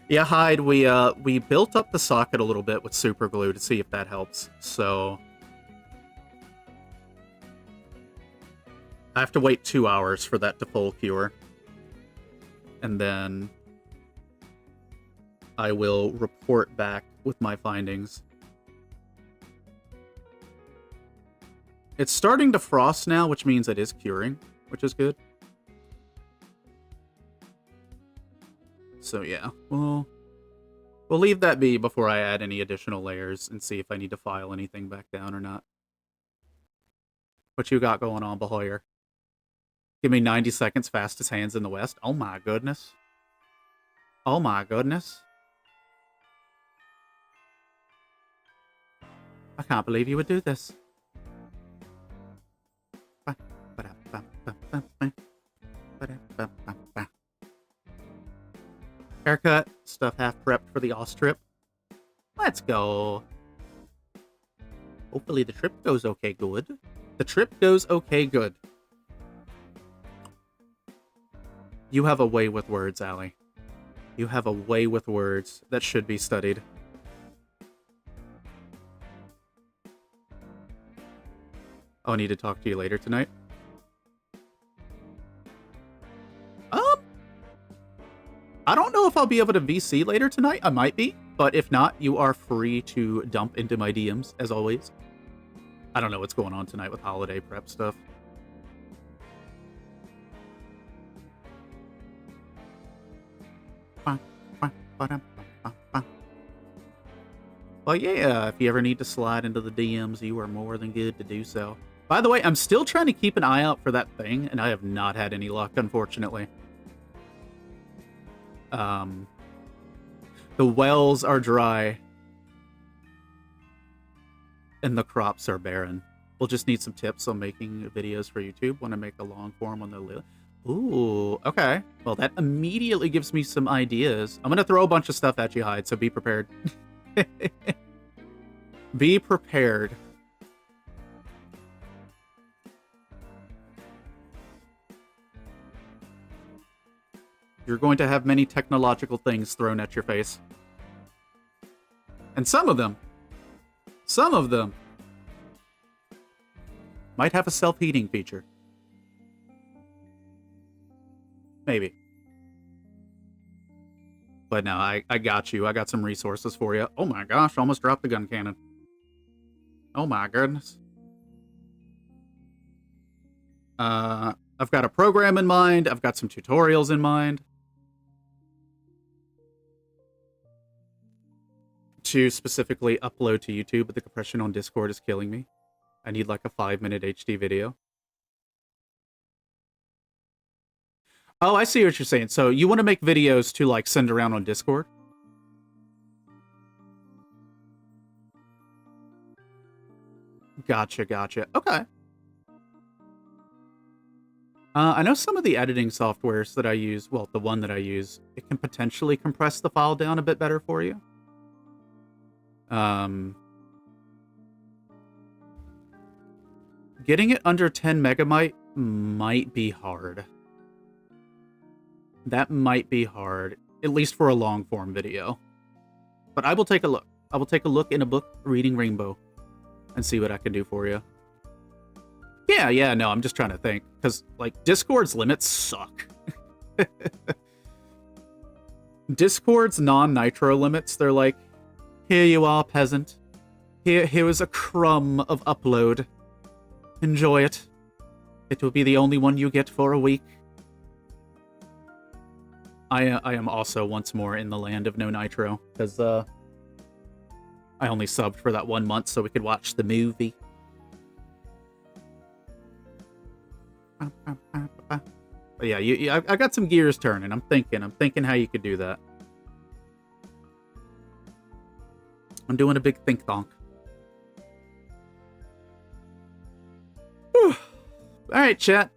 Yeah, Hyde, we built up the socket a little bit with super glue to see if that helps. So I have to wait 2 hours for that to full cure. And then I will report back with my findings. It's starting to frost now, which means it is curing, which is good. So yeah, we'll leave that be before I add any additional layers and see if I need to file anything back down or not. What you got going on, Behoyer? Give me 90 seconds, fastest hands in the West. Oh my goodness. Oh my goodness. I can't believe you would do this. Haircut, stuff half prepped for the Oz trip. Let's go. Hopefully the trip goes okay good. The trip goes okay good. You have a way with words, Allie. You have a way with words that should be studied. I'll need to talk to you later tonight. I don't know if I'll be able to VC later tonight. I might be, but if not, you are free to dump into my DMs, as always. I don't know what's going on tonight with holiday prep stuff. Well, yeah, if you ever need to slide into the DMs, you are more than good to do so. By the way, I'm still trying to keep an eye out for that thing, and I have not had any luck, unfortunately. The wells are dry, and the crops are barren. We'll just need some tips on making videos for YouTube. Want to make a long form on the... Ooh, okay. Well, that immediately gives me some ideas. I'm going to throw a bunch of stuff at you, Hyde, so be prepared. Be prepared. You're going to have many technological things thrown at your face. And some of them might have a self-heating feature. Maybe. But no, I got you. I got some resources for you. Oh my gosh, almost dropped the Guncannon. Oh my goodness. I've got a program in mind. I've got some tutorials in mind. To specifically upload to YouTube, but the compression on Discord is killing me. I need like a 5-minute HD video. Oh, I see what you're saying. So you want to make videos to like send around on Discord? Gotcha, gotcha. Okay. I know some of the editing softwares that I use, well, the one that I use, it can potentially compress the file down a bit better for you. Getting it under 10 megabyte might be hard. That might be hard, at least for a long form video. But I will take a look. I will take a look in a book, Reading Rainbow, and see what I can do for you. Yeah, no, I'm just trying to think. Because, like, Discord's limits suck. Discord's non-nitro limits, they're like, here you are, peasant. Here is a crumb of upload. Enjoy it. It will be the only one you get for a week. I am also once more in the land of no nitro, because I only subbed for that 1 month so we could watch the movie. But yeah, I got some gears turning. I'm thinking how you could do that. I'm doing a big think donk. All right, chat.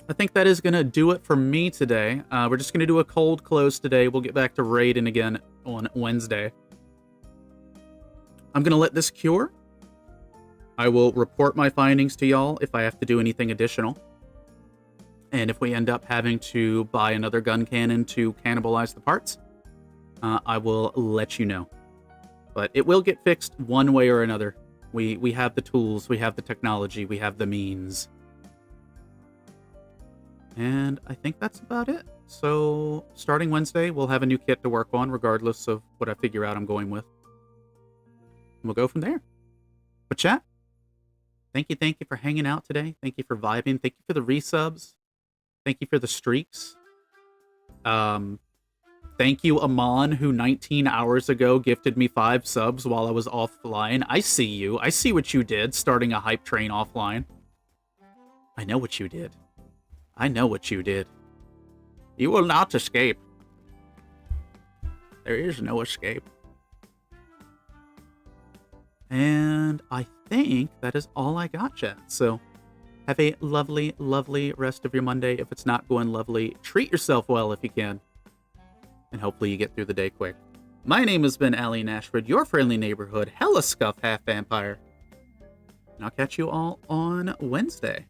I think that is going to do it for me today. We're just going to do a cold close today. We'll get back to raiding again on Wednesday. I'm going to let this cure. I will report my findings to y'all if I have to do anything additional. And if we end up having to buy another Guncannon to cannibalize the parts, I will let you know. But it will get fixed one way or another. We have the tools, we have the technology, we have the means. And I think that's about it. So, starting Wednesday, we'll have a new kit to work on, regardless of what I figure out I'm going with. And we'll go from there. But chat, thank you for hanging out today. Thank you for vibing. Thank you for the resubs. Thank you for the streaks. Thank you, Amon, who 19 hours ago gifted me 5 subs while I was offline. I see you. I see what you did, starting a hype train offline. I know what you did. I know what you did. You will not escape. There is no escape. And I think that is all I got, chat. So have a lovely, lovely rest of your Monday. If it's not going lovely, treat yourself well if you can. And hopefully you get through the day quick. My name has been Allie Ashford, your friendly neighborhood, hella scuff half vampire. And I'll catch you all on Wednesday.